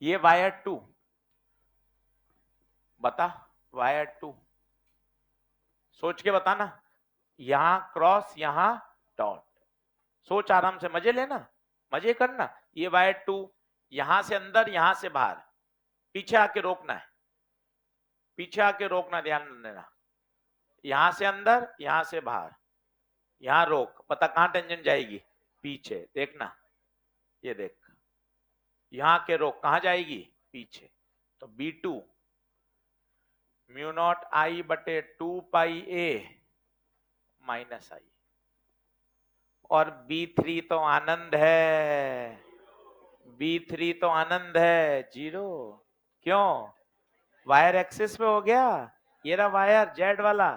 ये वायर 2, बता वायर 2, सोच के बताना। यहां क्रॉस, यहां डॉट, सोच आराम से, मजे लेना, मजे करना। ये वायर 2, यहां से अंदर, यहां से बाहर, पीछे आके रोकना है, पीछे आके रोकना, ध्यान देना। यहां से अंदर, यहां से बाहर, यहां रोक, पता कहां टेंजेंट जाएगी? पीछे देखना, ये देख, यहां के रोक कहां जाएगी, पीछे। तो B2 म्यू नॉट आई बटे 2 पाई A माइनस आई। और B3 तो आनंद है, B3 तो आनंद है, 0। क्यों, वायर एक्सिस पे हो गया, ये रहा वायर जेड वाला,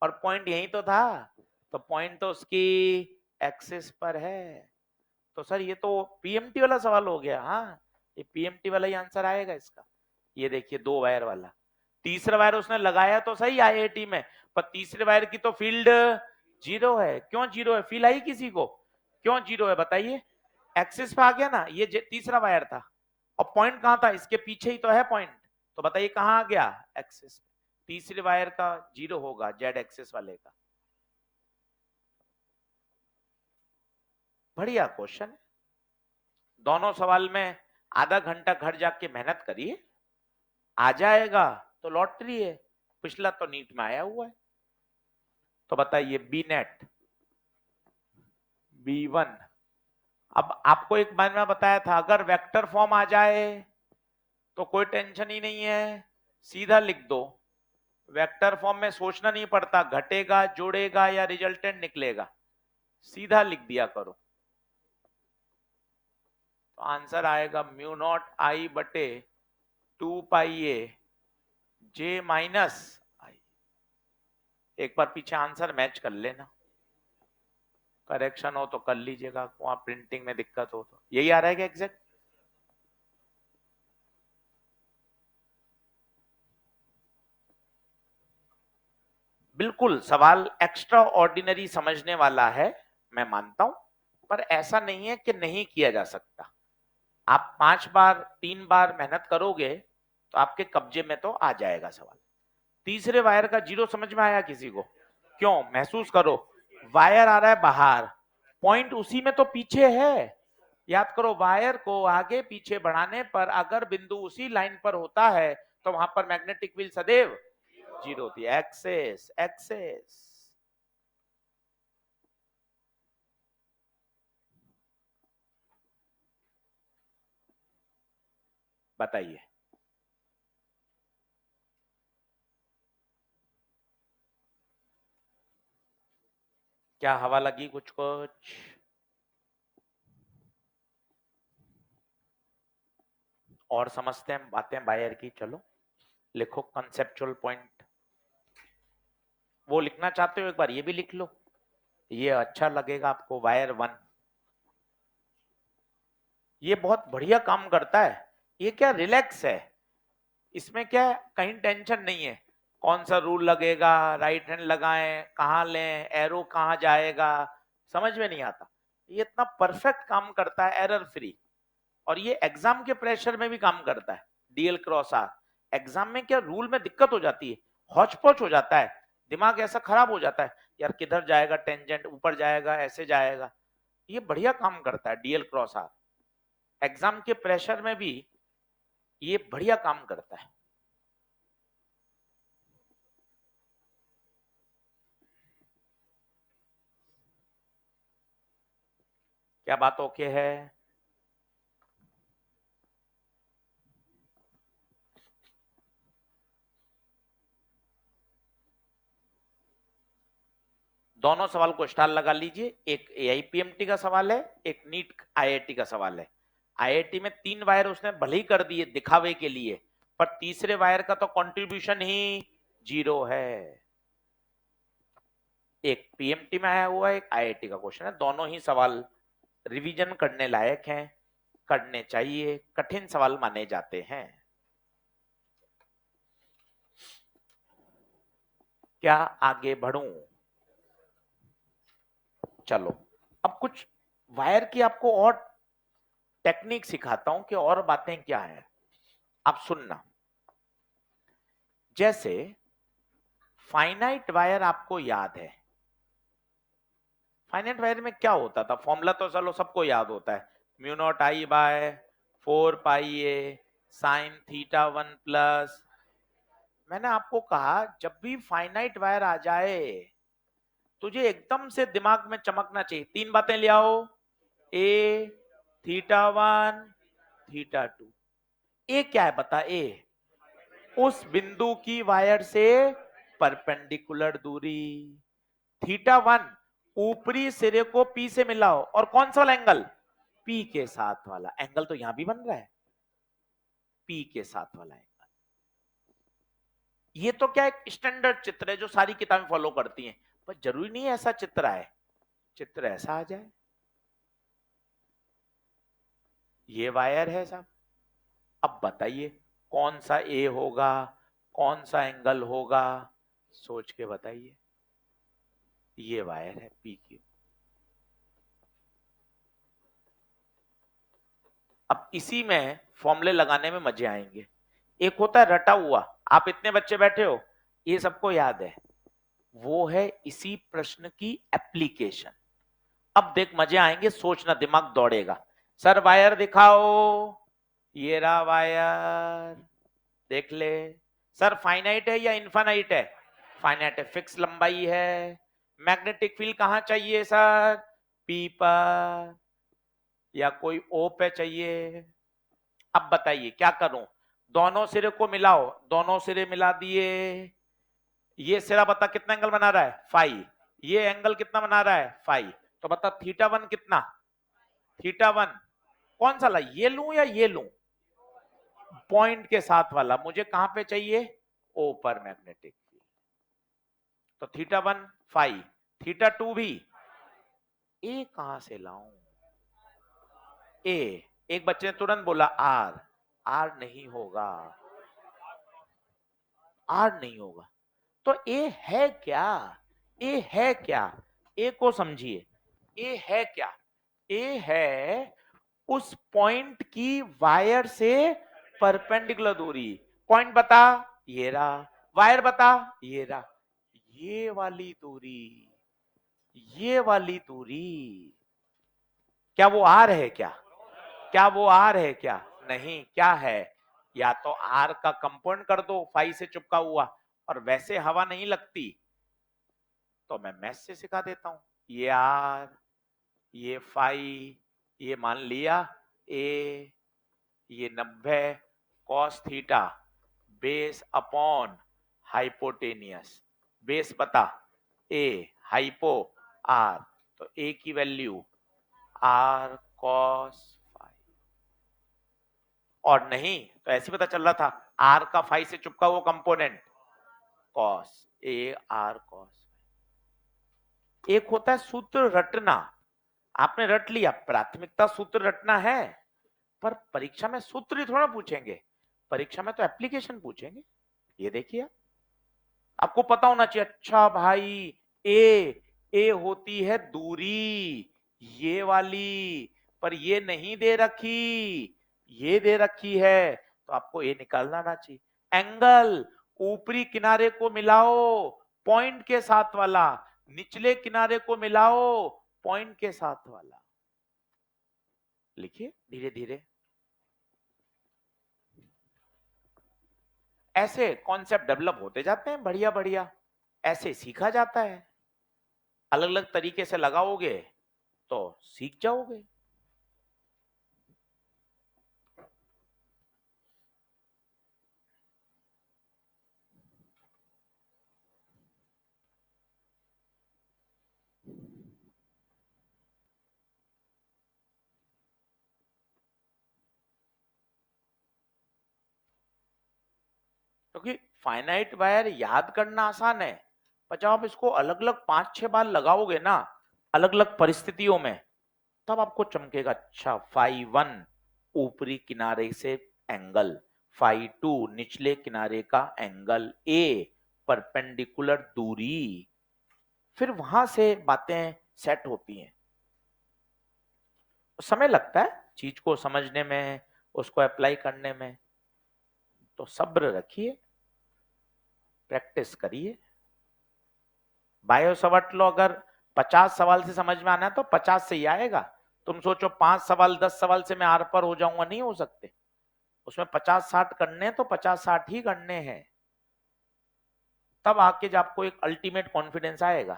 और पॉइंट यही तो था, तो पॉइंट तो उसकी एक्सिस पर है। तो सर ये तो पीएमटी वाला सवाल हो गया। हाँ, ये पीएमटी वाला ही आंसर आएगा इसका। ये देखिए 2 वायर वाला, तीसरा वायर उसने लगाया तो सही आईआईटी में, पर तीसरे वायर की तो फील्ड 0 है। क्यों 0 है, फील आई किसी को, क्यों 0 है बताइए, एक्सिस पे आ गया ना, ये तीसरा वायर था, और पॉइंट कहां था, इसके पीछे ही तो है पॉइंट, तो बताइए कहां आ गया, एक्सिस। तीसरे वायर का 0 होगा, जेड एक्सिस वाले का। बढ़िया क्वेश्चन, दोनों सवाल में आधा घंटा घर जाके मेहनत करिए, आ जाएगा तो लॉटरी है, पिछला तो नीट में आया हुआ है। तो बताइए बी नेट B1, अब आपको एक बार मैं बताया था, अगर वेक्टर फॉर्म आ जाए तो कोई टेंशन ही नहीं है, सीधा लिख दो, वेक्टर फॉर्म में सोचना नहीं पड़ता, घटेगा जोड़ेगा या रिजल्टेंट निकलेगा, सीधा लिख दिया करो। तो आंसर आएगा म्यू नॉट आई बटे 2 पाई A J माइनस आई। एक बार पीछे आंसर मैच कर लेना, करेक्शन हो तो कर लीजिएगा, वहां प्रिंटिंग में दिक्कत हो तो। यही आ रहा है क्या एग्जैक्ट, बिल्कुल सवाल एक्स्ट्रा ऑर्डिनरी समझने वाला है, मैं मानता हूं, पर ऐसा नहीं है कि नहीं किया जा सकता। आप 5 बार 3 बार मेहनत करोगे तो आपके कब्जे में तो आ जाएगा सवाल। तीसरे वायर का 0 समझ में आया किसी को, क्यों, महसूस करो, वायर आ रहा है बाहर, पॉइंट उसी में तो पीछे है, याद करो, वायर को आगे पीछे बढ़ाने पर अगर बिंदु उसी लाइन पर होता है तो वहां पर मैग्नेटिक फील्ड सदैव 0 होती है, एक्सेस एक्सेस। बताइए, क्या हवा लगी कुछ कुछ, और समझते हैं बातें वायर की। चलो लिखो कंसेप्चुअल पॉइंट, वो लिखना चाहते हो एक बार ये भी लिख लो, ये अच्छा लगेगा आपको। वायर 1 ये बहुत बढ़िया काम करता है, ये क्या रिलैक्स है, इसमें क्या है, कहीं टेंशन नहीं है, कौन सा रूल लगेगा, राइट हैंड लगाएं, कहां लें, एरो कहां जाएगा, समझ में नहीं आता। ये इतना परफेक्ट काम करता है, एरर फ्री, और ये एग्जाम के प्रेशर में भी काम करता है। डीएल क्रॉस आर एग्जाम में क्या रूल में दिक्कत हो जाती है, हौच पौच हो जाता है, दिमाग ऐसा खराब हो जाता है, यार किधर जाएगा टेंजेंट, ऊपर जाएगा ऐसे जाएगा, ये बढ़िया काम करता है डीएल क्रॉस आर, एग्जाम के प्रेशर में भी ये बढ़िया काम करता है। क्या बात ओके है, दोनों सवाल को स्टार लगा लीजिए, एक एआईपीएमटी का सवाल है, एक नीट आईआईटी का सवाल है। आईआईटी में 3 वायर उसने भले ही कर दिए दिखावे के लिए, पर तीसरे वायर का तो कंट्रीब्यूशन ही 0 है। एक पीएमटी में आया हुआ है, एक आईआईटी का क्वेश्चन है, दोनों ही सवाल रिवीजन करने लायक हैं, करने चाहिए, कठिन सवाल माने जाते हैं। क्या आगे बढ़ूं, चलो अब कुछ वायर की आपको और टेक्निक सिखाता हूं कि और बातें क्या है, आप सुनना। जैसे फाइनाइट वायर आपको याद है, फाइनाइट वायर में क्या होता था, फॉर्मूला तो चलो सबको याद होता है, mu not I by 4 pi A sine theta 1 plus. मैंने आपको कहा जब भी फाइनाइट वायर आ जाए तुझे एकदम से दिमाग में चमकना चाहिए, 3 बातें ले आओ, ए θ1 θ2। ए क्या है बता? ए उस बिंदु की वायर से परपेंडिकुलर दूरी। θ1 ऊपरी सिरे को पी से मिलाओ, और कौन सा वाला एंगल? पी के साथ वाला एंगल। तो यहां भी बन रहा है पी के साथ वाला एंगल। ये तो क्या एक स्टैंडर्ड चित्र है जो सारी किताबें फॉलो करती हैं, पर जरूरी नहीं है ऐसा चित्र आए। चित्र ऐसा आ जाए, ये वायर है साहब। अब बताइए कौन सा ए होगा, कौन सा एंगल होगा, सोच के बताइए। ये वायर है पी क्यू। अब इसी में फॉर्मूले लगाने में मजे आएंगे। एक होता है रटा हुआ, आप इतने बच्चे बैठे हो, ये सबको याद है, वो है इसी प्रश्न की एप्लीकेशन। अब देख मजे आएंगे, सोचना, दिमाग दौड़ेगा। सर वायर दिखाओ, ये रहा वायर, देख ले। सर फाइनाइट है या इनफाइनाइट है? फाइनाइट है, फिक्स लंबाई है। मैग्नेटिक फील्ड कहां चाहिए सर? पी पर, या कोई ओ पे चाहिए? अब बताइए क्या करूं? दोनों सिरे को मिलाओ, दोनों सिरे मिला दिए। ये सिरा बता कितना एंगल बना रहा है? फाइव। ये एंगल कितना बना रहा है? फाइव। तो बता θ1 कितना? θ1 कौन सा ला, ये लूं या ये लूं? पॉइंट के साथ वाला मुझे कहां पे चाहिए? ओ पर मैग्नेटिक फील्ड। तो θ1 फाइव, θ2 भी। ए कहां से लाऊं? ए, एक बच्चे ने तुरंत बोला आर। आर नहीं होगा, आर नहीं होगा। तो ए है क्या? ए है क्या? ए को समझिए। ए है क्या? ए है उस पॉइंट की वायर से परपेंडिकुलर दूरी। पॉइंट बता, ये रहा। वायर बता, ये रहा। ये वाली दूरी, ये वाली दूरी, क्या वो आर है क्या? क्या वो आर है क्या? नहीं। क्या है? या तो आर का कंपाउंड कर दो फाई से चिपका हुआ, और वैसे हवा नहीं लगती, तो मैं मैथ से सिखा देता हूं। ये आर, ये फाई, ये मान लिया ए, ये 90 cos theta base upon hypotenuse. Base पता ए, हाइपो आर, तो ए की वैल्यू आर कॉस फाई। और नहीं तो ऐसे पता चल रहा था, आर का फाई से चुपका हुआ component cos A R cos. एक होता है सूत्र रटना, आपने रट लिया, प्राथमिकता सूत्र रटना है, पर परीक्षा में सूत्र ही थोड़ा पूछेंगे, परीक्षा में तो एप्लीकेशन पूछेंगे। ये देखिए आपको पता होना चाहिए। अच्छा भाई, ए होती है दूरी ये वाली, पर ये नहीं दे रखी, ये दे रखी है, तो आपको ए निकालना ना चाहिए। एंगल, ऊपरी किनारे को मिलाओ पॉइंट के साथ वाला, निचले किनारे को मिलाओ पॉइंट के साथ वाला। लिखिए धीरे धीरे। ऐसे कॉन्सेप्ट डेवलप होते जाते हैं, बढ़िया बढ़िया, ऐसे सीखा जाता है। अलग अलग तरीके से लगाओगे तो सीख जाओगे। क्योंकि फाइनाइट वायर याद करना आसान है, पर जब आप इसको अलग अलग 5-6 बार लगाओगे ना, अलग अलग परिस्थितियों में, तब आपको चमकेगा। अच्छा फाई 1 ऊपरी किनारे से एंगल, फाई 2 निचले किनारे का एंगल, ए परपेंडिकुलर दूरी, फिर वहां से बातें सेट होती हैं। समय लगता है चीज को समझने में, उसको अप्लाई करने में, तो सब्र रखिए, प्रैक्टिस करिए। बायो सवाल लो, अगर 50 सवाल से समझ में आना है तो 50 से ही आएगा। तुम सोचो 5 सवाल 10 सवाल से मैं आर पर हो जाऊंगा, नहीं हो सकते। उसमें 50-60 करने हैं तो 50-60 ही करने हैं। तब आके जब आपको एक अल्टीमेट कॉन्फिडेंस आएगा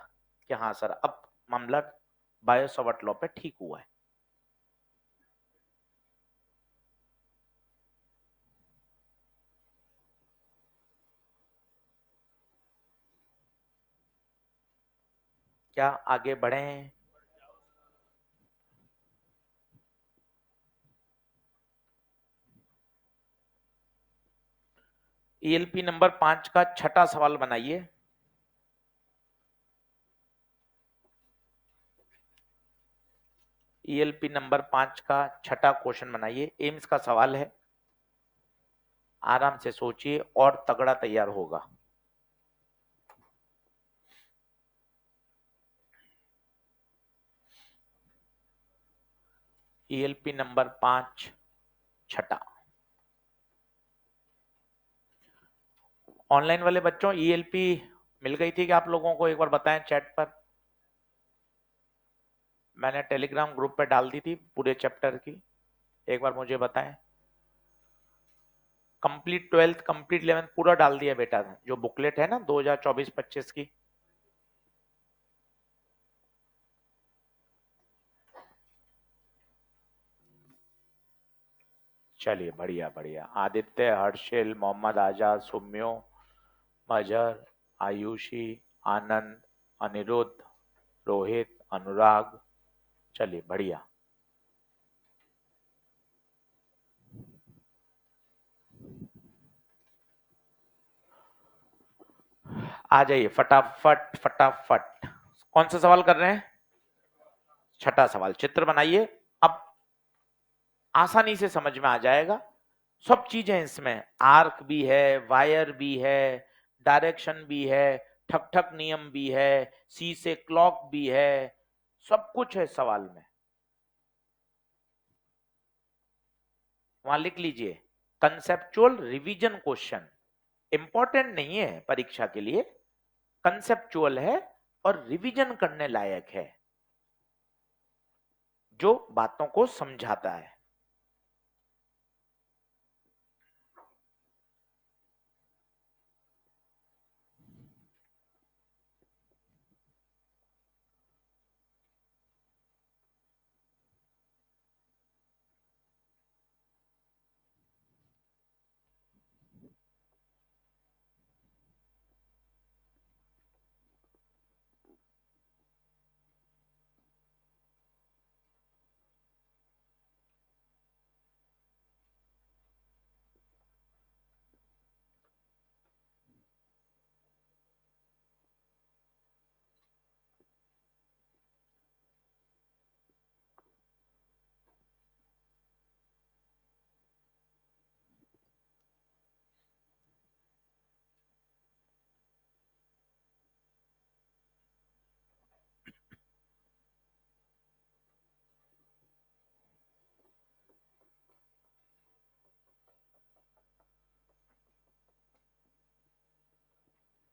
कि हाँ सर अब मामला बायो सवाल लो पे ठीक हुआ है। क्या आगे बढ़ें? ईएलपी नंबर 5 का छठा सवाल बनाइए। ईएलपी नंबर 5 का छठा क्वेश्चन बनाइए। एम्स का सवाल है, आराम से सोचिए और तगड़ा तैयार होगा। ईएलपी नंबर 5 छठा। ऑनलाइन वाले बच्चों, ईएलपी मिल गई थी कि आप लोगों को? एक बार बताएं चैट पर। मैंने टेलीग्राम ग्रुप पे डाल दी थी पूरे चैप्टर की, एक बार मुझे बताएं। कंप्लीट 12th, कंप्लीट 11th पूरा डाल दिया बेटा, जो बुकलेट है ना 2024-25 की। चलिए बढ़िया बढ़िया। आदित्य, हर्षिल, मोहम्मद आजाद, सुम्यो, मजहर, आयुषी, आनंद, अनिरुद्ध, रोहित, अनुराग। चलिए बढ़िया। आ जाइए फटाफट फटाफट। कौन सा सवाल कर रहे हैं? छठा सवाल। चित्र बनाइए। अब आसानी से समझ में आ जाएगा, सब चीजें इसमें, आर्क भी है, वायर भी है, डायरेक्शन भी है, ठक ठक नियम भी है, सी से क्लॉक भी है, सब कुछ है सवाल में। वहां लिख लीजिए, कंसेप्चुअल रिवीजन क्वेश्चन। इंपॉर्टेंट नहीं है परीक्षा के लिए, कंसेप्चुअल है और रिवीजन करने लायक है, जो बातों को समझाता है।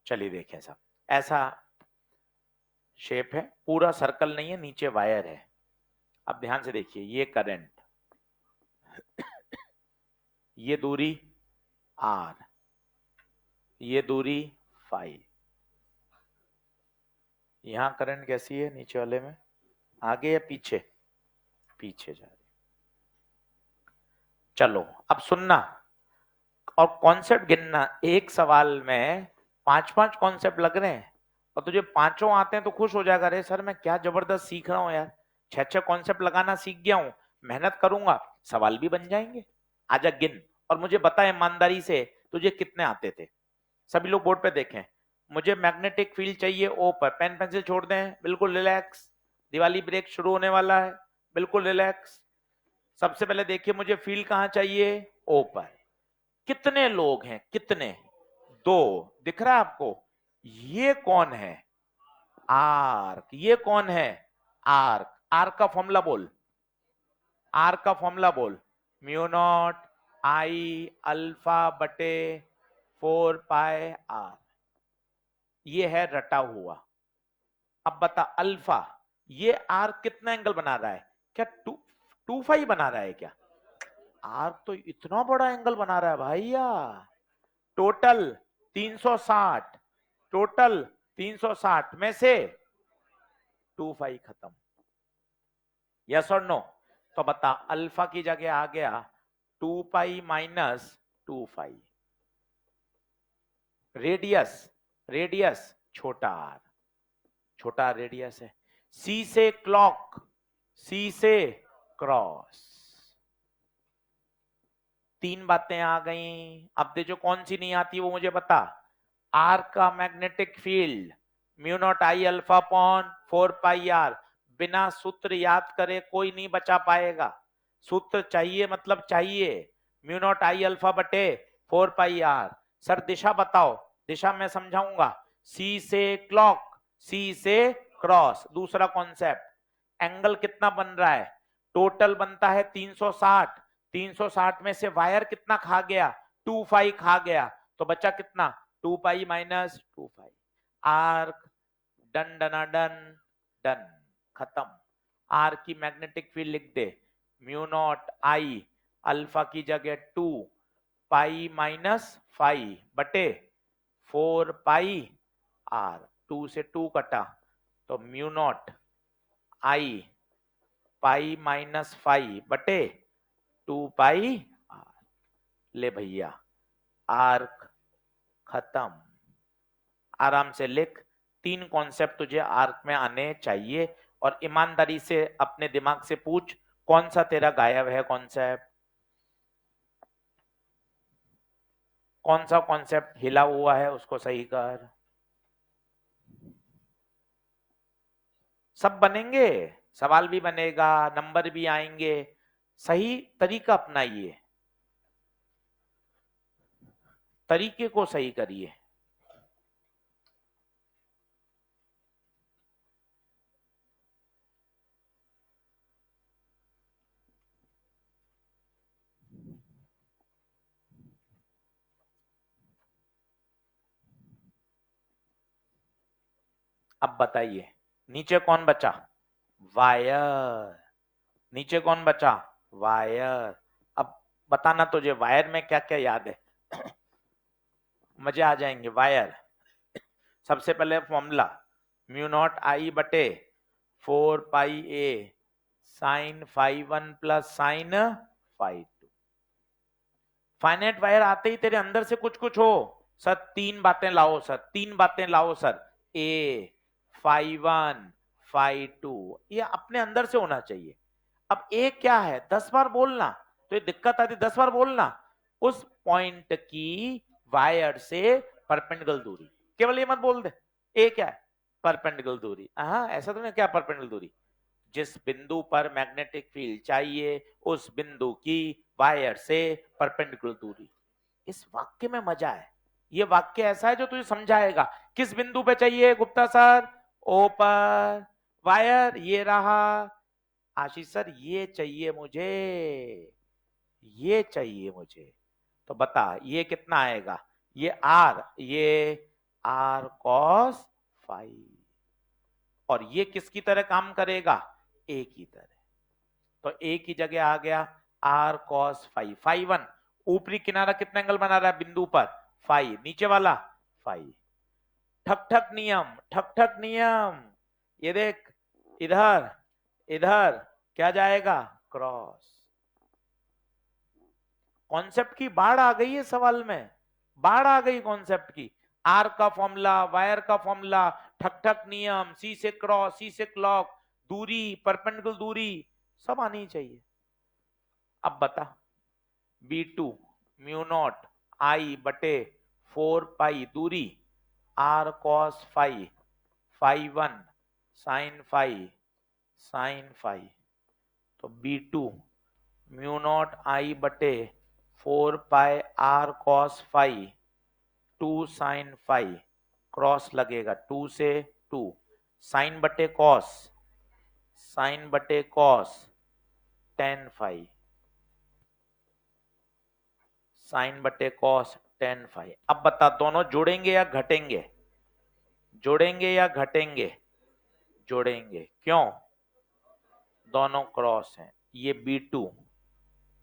चलिए देखें साहब, ऐसा शेप है, पूरा सर्कल नहीं है, नीचे वायर है। अब ध्यान से देखिए, ये करंट, ये दूरी आर, ये दूरी फाई। यहां करंट कैसी है नीचे वाले में? आगे या पीछे? पीछे जा रही। चलो अब सुनना और कॉन्सेप्ट गिनना। एक सवाल में 5-5 कॉन्सेप्ट लग रहे हैं और तुझे पांचों आते हैं तो खुश हो जाएगा, अरे सर मैं क्या जबरदस्त सीख रहा हूं यार, 6-6 कॉन्सेप्ट लगाना सीख गया हूं, मेहनत करूंगा सवाल भी बन जाएंगे। आजा गिन और मुझे बता ईमानदारी से तुझे कितने आते थे। सभी लोग बोर्ड पे देखें। मुझे मैग्नेटिक फील्ड चाहिए ओ पर, पेन पेंसिल छोड़ दें, बिल्कुल रिलैक्स, दिवाली ब्रेक शुरू होने वाला है, बिल्कुल रिलैक्स। सबसे पहले देखिए, मुझे फील्ड कहां चाहिए? ओ पर। कितने लोग हैं? कितने? दो। दिख रहा है आपको? ये कौन है? आर्क। ये कौन है? आर्क। आर्क का फॉर्मूला बोल, आर्क का फॉर्मूला बोल। म्यू नॉट आई अल्फा बटे 4 पाई आर। ये है रटा हुआ। अब बता अल्फा, ये आर कितना एंगल बना रहा है? क्या 2 2 पाई बना रहा है क्या? आर तो इतना बड़ा एंगल बना रहा है भैया। टोटल 360, टोटल 360 में से 2 पाई खत्म। यस और नो? तो बता, अल्फा की जगह आ गया 2 पाई माइनस 2 पाई। रेडियस, रेडियस छोटा आर, छोटा रेडियस है। सी से क्लॉक, सी से क्रॉस, तीन बातें आ गई। अब देखो कौन सी नहीं आती वो मुझे बता। आर का magnetic field mu not I alpha upon 4 pi R, बिना सूत्र याद करे कोई नहीं बचा पाएगा। सूत्र चाहिए मतलब चाहिए। म्यू नॉट आई अल्फा बटे 4 पाई आर। सर दिशा बताओ, दिशा मैं समझाऊंगा। सी से क्लॉक, सी से क्रॉस। दूसरा कॉन्सेप्ट, एंगल कितना बन रहा है? टोटल बनता है 360। 360 में से वायर कितना खा गया? 2 पाई खा गया, तो बचा कितना? 2 पाई माइनस 2 पाई। आर्क डन डना डन डन, खत्म। आर की मैग्नेटिक फील्ड लिख दे, म्यू नॉट आई अल्फा की जगह 2 पाई माइनस 5 बटे 4 पाई आर। 2 से 2 कटा तो mu not I pi minus 5 बटे 2 पाई आर। ले भैया, आर्क खत्म। आराम से लिख। तीन कॉन्सेप्ट तुझे आर्क में आने चाहिए, और ईमानदारी से अपने दिमाग से पूछ कौन सा तेरा गायब है कॉन्सेप्ट, कौन सा कॉन्सेप्ट हिला हुआ है उसको सही कर। सब बनेंगे, सवाल भी बनेगा, नंबर भी आएंगे। सही तरीका अपनाइए, तरीके को सही करिए। अब बताइए, नीचे कौन बचा? वायर। नीचे कौन बचा? वायर। अब बताना तुझे वायर में क्या क्या याद है। मजे आ जाएंगे। वायर, सबसे पहले फॉर्मूला म्यू नॉट आई बटे 4 pi A sine 5 1 plus sine 5 2। Finite wire आते ही तेरे अंदर से कुछ कुछ हो। सर तीन बातें लाओ, सर तीन बातें लाओ सर। ए 5 1 5 2, ये अपने अंदर से होना चाहिए। अब ए क्या है 10 बार बोलना, तो ये दिक्कत आती 10 बार बोलना। उस पॉइंट की वायर से परपेंडिकुलर दूरी, केवल ये मत बोल दे। ए क्या है? परपेंडिकुलर दूरी। हाँ ऐसा तो नहीं, क्या परपेंडिकुलर दूरी? जिस बिंदु पर मैग्नेटिक फील्ड चाहिए उस बिंदु की वायर से परपेंडिकुलर दूरी। इस वाक्य में मजा है। ये वाक्य ऐसा है जो तुझे समझाएगा किस बिंदु पे चाहिए गुप्ता सर। ओ पर वायर ये रहा। आशीष सर ये चाहिए मुझे, ये चाहिए मुझे। तो बता ये कितना आएगा? ये आर, ये आर कॉस 5, और ये किसकी तरह काम करेगा? ए की तरह। तो ए की जगह आ गया आर कॉस 5। 5 1, ऊपरी किनारा कितना एंगल बना रहा है बिंदु पर? 5, नीचे वाला 5। ठक ठक नियम, ठक ठक नियम। ये देख, इधर इधर क्या जाएगा? क्रॉस। कॉन्सेप्ट की बाढ़ आ गई है सवाल में, बाढ़ आ गई कॉन्सेप्ट की। आर का फॉर्मूला, वायर का फॉर्मूला, ठक ठक नियम, सी से क्रॉस, सी से क्लॉक, दूरी, परपेंडिकुलर दूरी, सब आनी चाहिए। अब बता, B2 म्यू नॉट आई बटे 4 पाई दूरी आर कॉस 5 साइन 5 तो B2 म्यू नॉट आई बटे 4 pi are cos 2 sign 5, cross लगेगा 2 से 2, साइन बटे कॉस, साइन बटे कॉस tan 5, साइन बटे कॉस tan 5। अब बता दोनों जुड़ेंगे या घटेंगे? जोड़ेंगे या घटेंगे? जोड़ेंगे। क्यों? दोनों क्रॉस हैं। ये B2,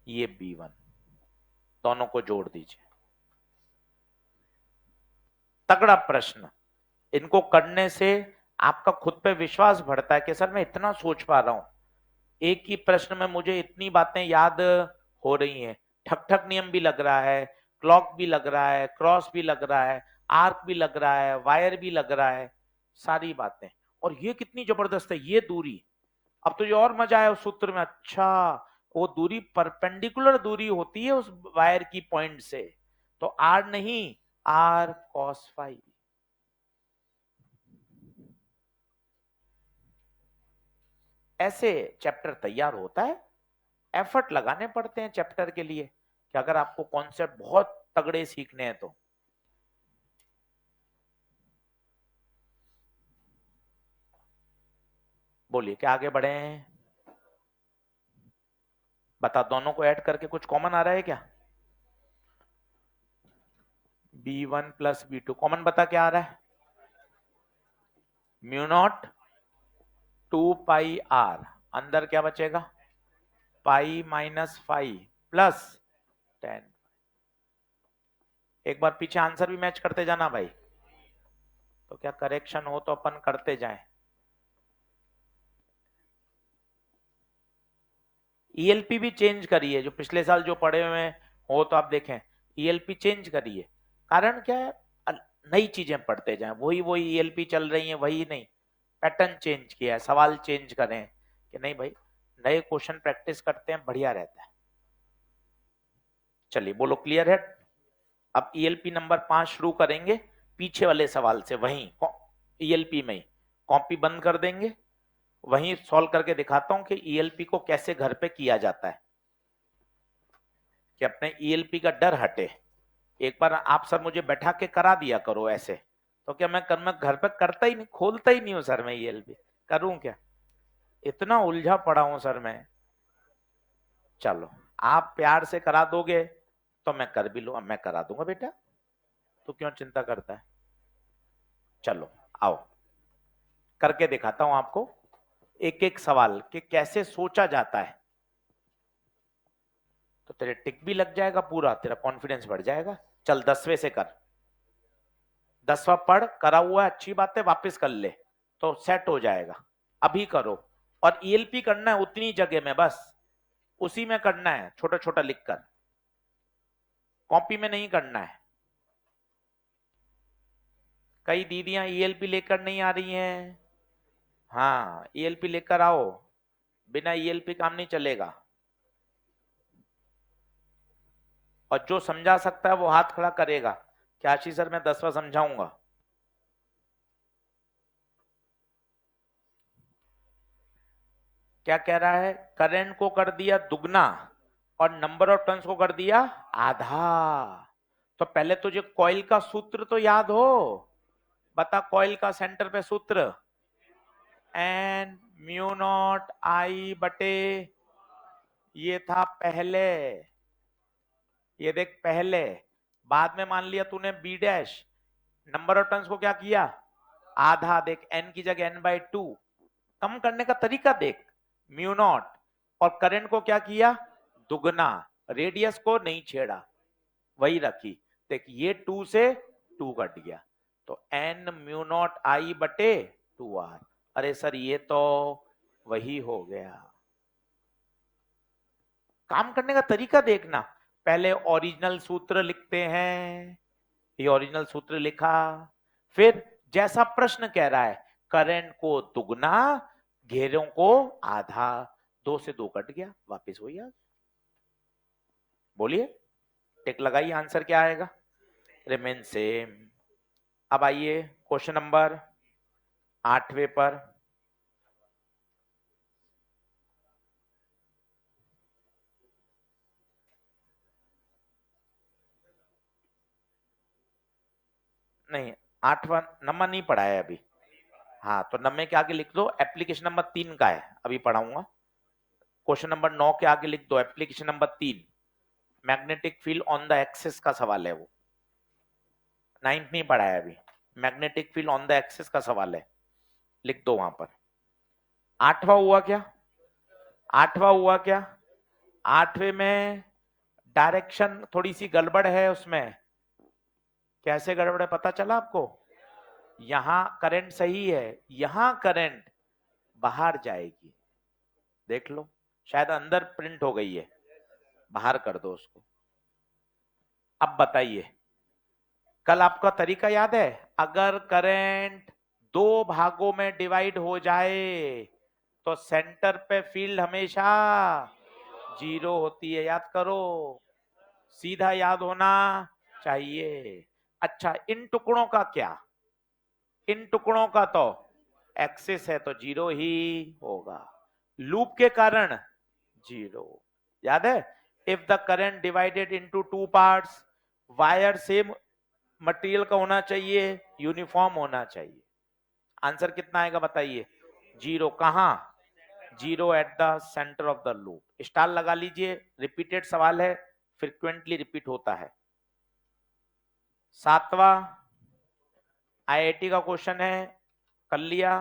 ये B1, दोनों को जोड़ दीजिए। तगड़ा प्रश्न। इनको करने से आपका खुद पे विश्वास बढ़ता है कि सर मैं इतना सोच पा रहा हूं, एक ही प्रश्न में मुझे इतनी बातें याद हो रही हैं। ठक ठक नियम भी लग रहा है, क्लॉक भी लग रहा है, क्रॉस भी लग रहा है, आर्क भी लग रहा है, वायर भी लग रहा है, सारी बातें। और ये कितनी जबरदस्त है, ये दूरी। अब तो जो और मजा आया उस सूत्र में, अच्छा वो दूरी परपेंडिकुलर दूरी होती है उस वायर की पॉइंट से, तो आर नहीं, आर कॉस फाई। ऐसे चैप्टर तैयार होता है। एफर्ट लगाने पड़ते हैं चैप्टर के लिए, कि अगर आपको कॉन्सेप्ट बहुत तगड़े सीखने हैं तो। बोलिए क्या आगे बढ़े हैं? बता, दोनों को ऐड करके कुछ कॉमन आ रहा है क्या? b1 प्लस b2 कॉमन, बता क्या आ रहा है? म्यू नॉट 2 पाई आर, अंदर क्या बचेगा? Pi minus five plus 10। एक बार पीछे आंसर भी मैच करते जाना भाई, तो क्या करेक्शन हो तो अपन करते जाएं। ईएलपी भी चेंज करिए, जो पिछले साल जो पढ़े हुए हो तो आप देखें, ईएलपी चेंज करिए। कारण क्या है? नई चीजें पढ़ते जाएं, वही वही ईएलपी चल रही है, वही नहीं, पैटर्न चेंज किया है, सवाल चेंज करें कि नहीं भाई, नए क्वेश्चन प्रैक्टिस करते हैं, बढ़िया रहता है। चलिए बोलो क्लियर है? अब ईएलपी नंबर 5 शुरू करेंगे पीछे वाले सवाल से, वहीं ईएलपी में ही कॉपी बंद कर देंगे, वहीं सॉल्व करके दिखाता हूं कि ईएलपी को कैसे घर पे किया जाता है, कि अपने ईएलपी का डर हटे। एक बार आप सर मुझे बैठा के करा दिया करो ऐसे, तो क्या मैं घर पे करता ही नहीं, खोलता ही नहीं हूं सर मैं ईएलपी, करूं क्या? इतना उलझा पड़ा हूं सर मैं। चलो, आप प्यार से करा दोगे तो मैं कर भी लूंगा, मैं करा दूंगा बेटा, तो क्यों चिंता करता है? चलो आओ, करके दिखाता हूं आपको एक एक सवाल कि कैसे सोचा जाता है, तो तेरे टिक भी लग जाएगा, पूरा तेरा कॉन्फिडेंस बढ़ जाएगा। चल 10वें से कर, 10वां पढ़, करा हुआ है अच्छी बात है, वापस कर ले तो सेट हो जाएगा। अभी करो, और ईएलपी करना है उतनी जगह में, बस उसी में करना है, छोटा छोटा लिखकर, कॉपी में नहीं करना है। कई दीदियां ईएलपी लेकर नहीं आ रही हैं, हाँ ईएलपी लेकर आओ, बिना ईएलपी काम नहीं चलेगा। और जो समझा सकता है वो हाथ खड़ा करेगा कि आशीष सर मैं 10वां समझाऊंगा। क्या कह रहा है? करंट को कर दिया दुगना और नंबर ऑफ टर्न्स को कर दिया आधा। तो पहले तुझे कॉइल का सूत्र तो याद हो, बता कॉइल का सेंटर पे सूत्र, एन म्यू नॉट आई बटे, ये था पहले, ये देख पहले, बाद में मान लिया तूने B dash, number of turns को क्या किया? आधा, देख एन की जगह एन बाई टू, कम करने का तरीका देख, म्यू नॉट, और करंट को क्या किया? दुगना, रेडियस को नहीं छेड़ा, वही रखी। देख ये 2 से 2 कट गया, तो एन म्यू नॉट आई बटे 2 आर। अरे सर ये तो वही हो गया। काम करने का तरीका देखना, पहले ओरिजिनल सूत्र लिखते हैं, ये ओरिजिनल सूत्र लिखा, फिर जैसा प्रश्न कह रहा है, करंट को दुगना, घेरों को आधा, 2 से 2 कट गया, वापस वही आ। बोलिए, टिक लगाइए, आंसर क्या आएगा? Remain same. अब आइए क्वेश्चन नंबर 8वें पर। नहीं, 8वां नंबर नहीं पढ़ा है अभी। हाँ तो नंबर के आगे लिख दो, एप्लीकेशन नंबर 3 का है, अभी पढ़ाऊंगा। क्वेश्चन नंबर 9 के आगे लिख दो application number 3, magnetic field on the axis का सवाल है वो, 9th नहीं पढ़ा है अभी, magnetic field on the axis का सवाल है, लिख दो वहां पर। 8वां हुआ क्या? 8वां हुआ क्या? 8वें में डायरेक्शन थोड़ी सी गड़बड़ है उसमें। कैसे गड़बड़ है पता चला आपको? यहां करंट सही है, यहां करंट बाहर जाएगी, देख लो, शायद अंदर प्रिंट हो गई है, बाहर कर दो उसको। अब बताइए, कल आपका तरीका याद है? अगर करंट दो भागों में डिवाइड हो जाए तो सेंटर पे फील्ड हमेशा 0 होती है, याद करो, सीधा याद होना चाहिए। अच्छा, इन टुकड़ों का क्या? इन टुकड़ों का तो एक्सिस है तो 0 ही होगा, लूप के कारण 0। याद है, if the current divided into two parts, wire same material का होना चाहिए, यूनिफॉर्म होना चाहिए। आंसर कितना आएगा बताइए? 0। कहां? 0 at the centre of the loop. Star लगा लीजिए, रिपीटेड सवाल है, फ्रिक्वेंटली रिपीट होता है। 7वां आईआईटी का क्वेश्चन है, कर लिया,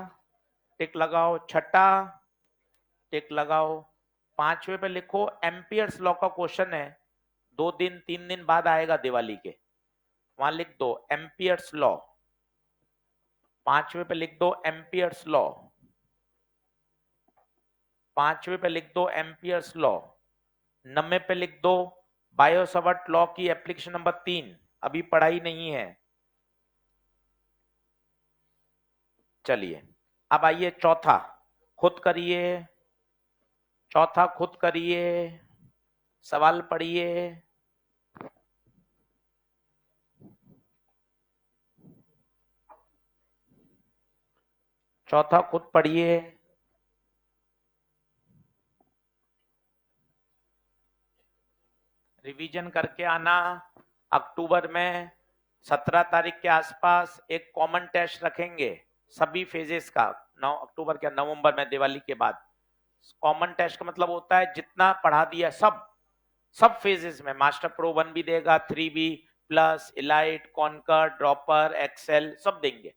टिक लगाओ। छठा, टिक लगाओ। 5वें पे लिखो, एम्पियर्स लॉ का क्वेश्चन है, 2 दिन 3 दिन बाद आएगा दिवाली के, वहां लिख दो एम्पियर्स लॉ। 5वें पे लिख दो एम्पियर्स लॉ। 5वें पे लिख दो एम्पियर्स लॉ। 9वें पे लिख दो बायो-सावर्ट लॉ की एप्लीकेशन नंबर 3, अभी पढ़ाई नहीं है। चलिए अब आइए चौथा, खुद करिए, चौथा खुद करिए, सवाल पढ़िए। चौथा खुद पढ़िए। रिवीजन करके आना। अक्टूबर में 17 तारीख के आसपास एक कॉमन टेस्ट रखेंगे सभी फेजेस का। 9 अक्टूबर क्या, नवंबर में, दिवाली के बाद। कॉमन टेस्ट का मतलब होता है जितना पढ़ा दिया सब फेजेस में, मास्टर प्रो 1 भी देगा, 3 भी plus, elite, conquer, dropper, excel सब देंगे।